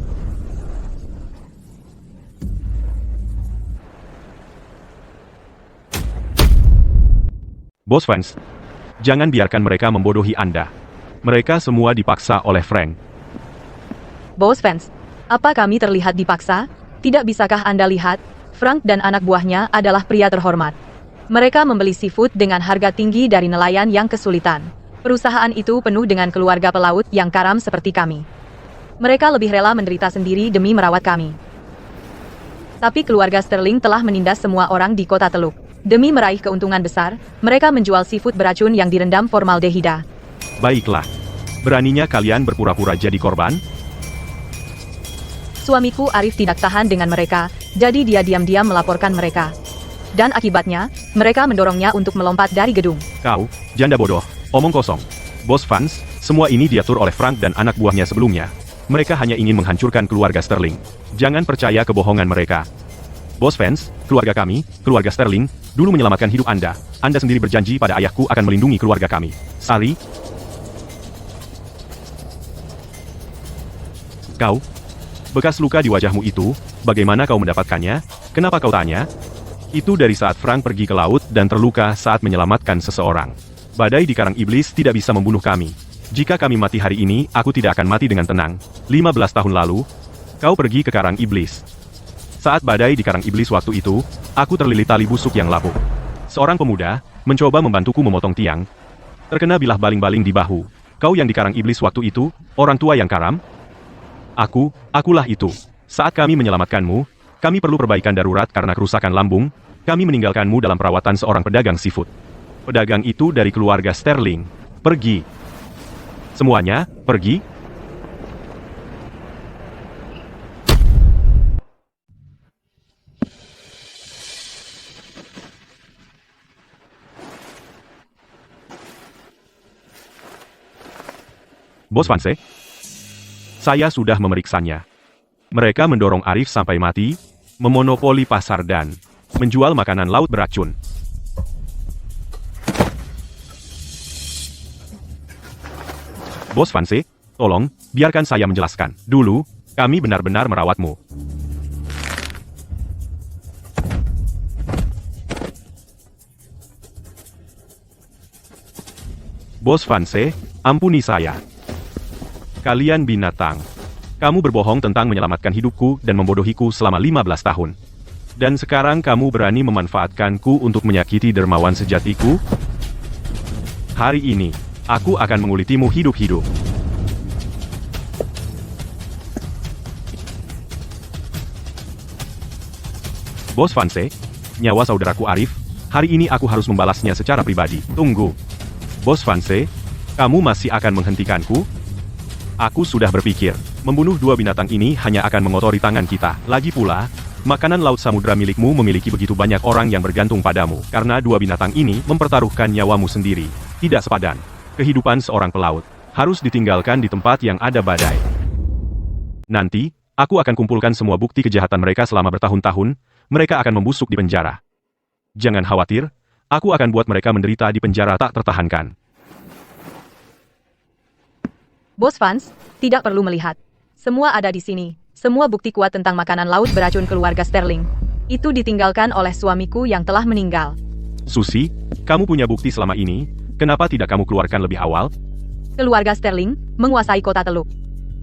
Bos Vance, jangan biarkan mereka membodohi Anda. Mereka semua dipaksa oleh Frank. Bos Vance, apa kami terlihat dipaksa? Tidak bisakah Anda lihat? Frank dan anak buahnya adalah pria terhormat. Mereka membeli seafood dengan harga tinggi dari nelayan yang kesulitan. Perusahaan itu penuh dengan keluarga pelaut yang karam seperti kami. Mereka lebih rela menderita sendiri demi merawat kami. Tapi keluarga Sterling telah menindas semua orang di kota Teluk. Demi meraih keuntungan besar, mereka menjual seafood beracun yang direndam formaldehida. Baiklah. Beraninya kalian berpura-pura jadi korban? Suamiku Arif tidak tahan dengan mereka, jadi dia diam-diam melaporkan mereka. Dan akibatnya, mereka mendorongnya untuk melompat dari gedung. Kau, janda bodoh. Omong kosong. Bos Vance, semua ini diatur oleh Frank dan anak buahnya sebelumnya. Mereka hanya ingin menghancurkan keluarga Sterling. Jangan percaya kebohongan mereka. Bos Vance, keluarga kami, keluarga Sterling, dulu menyelamatkan hidup Anda. Anda sendiri berjanji pada ayahku akan melindungi keluarga kami. Sally? Kau? Bekas luka di wajahmu itu, bagaimana kau mendapatkannya? Kenapa kau tanya? Itu dari saat Frank pergi ke laut dan terluka saat menyelamatkan seseorang. Badai di Karang Iblis tidak bisa membunuh kami. Jika kami mati hari ini, aku tidak akan mati dengan tenang. 15 tahun lalu, kau pergi ke Karang Iblis. Saat badai di Karang Iblis waktu itu, aku terlilit tali busuk yang lapuk. Seorang pemuda mencoba membantuku memotong tiang. Terkena bilah baling-baling di bahu. Kau yang di Karang Iblis waktu itu, orang tua yang karam? Akulah itu. Saat kami menyelamatkanmu, kami perlu perbaikan darurat karena kerusakan lambung. Kami meninggalkanmu dalam perawatan seorang pedagang seafood. Pedagang itu dari keluarga Sterling. Pergi. Semuanya, pergi. Bos Vance? Saya sudah memeriksanya. Mereka mendorong Arif sampai mati, memonopoli pasar dan menjual makanan laut beracun. Bos Vance, tolong, biarkan saya menjelaskan. Dulu, kami benar-benar merawatmu. Bos Vance, ampuni saya. Kalian binatang. Kamu berbohong tentang menyelamatkan hidupku dan membodohiku selama 15 tahun. Dan sekarang kamu berani memanfaatkanku untuk menyakiti dermawan sejatiku? Hari ini, aku akan mengulitimu hidup-hidup. Bos Vance, nyawa saudaraku Arif, hari ini aku harus membalasnya secara pribadi. Tunggu. Bos Vance, kamu masih akan menghentikanku? Aku sudah berpikir, membunuh dua binatang ini hanya akan mengotori tangan kita. Lagi pula, makanan laut samudra milikmu memiliki begitu banyak orang yang bergantung padamu. Karena dua binatang ini mempertaruhkan nyawamu sendiri. Tidak sepadan. Kehidupan seorang pelaut harus ditinggalkan di tempat yang ada badai. Nanti, aku akan kumpulkan semua bukti kejahatan mereka selama bertahun-tahun. Mereka akan membusuk di penjara. Jangan khawatir, aku akan buat mereka menderita di penjara tak tertahankan. Bos Vance, tidak perlu melihat. Semua ada di sini. Semua bukti kuat tentang makanan laut beracun keluarga Sterling. Itu ditinggalkan oleh suamiku yang telah meninggal. Susi, kamu punya bukti selama ini. Kenapa tidak kamu keluarkan lebih awal? Keluarga Sterling menguasai kota Teluk.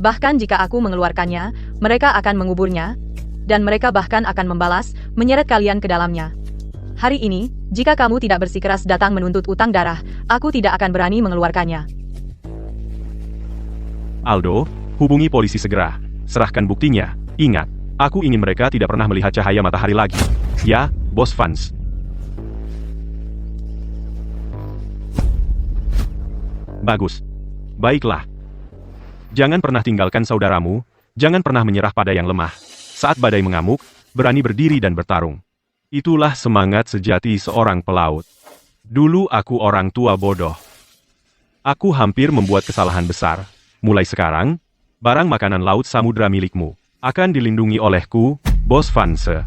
Bahkan jika aku mengeluarkannya, mereka akan menguburnya, dan mereka bahkan akan membalas, menyeret kalian ke dalamnya. Hari ini, jika kamu tidak bersikeras datang menuntut utang darah, aku tidak akan berani mengeluarkannya. Aldo, hubungi polisi segera. Serahkan buktinya. Ingat, aku ingin mereka tidak pernah melihat cahaya matahari lagi. Ya, Bos Vance. Bagus. Baiklah. Jangan pernah tinggalkan saudaramu, jangan pernah menyerah pada yang lemah. Saat badai mengamuk, berani berdiri dan bertarung. Itulah semangat sejati seorang pelaut. Dulu aku orang tua bodoh. Aku hampir membuat kesalahan besar. Mulai sekarang, barang makanan laut samudra milikmu akan dilindungi olehku, Bos Vance.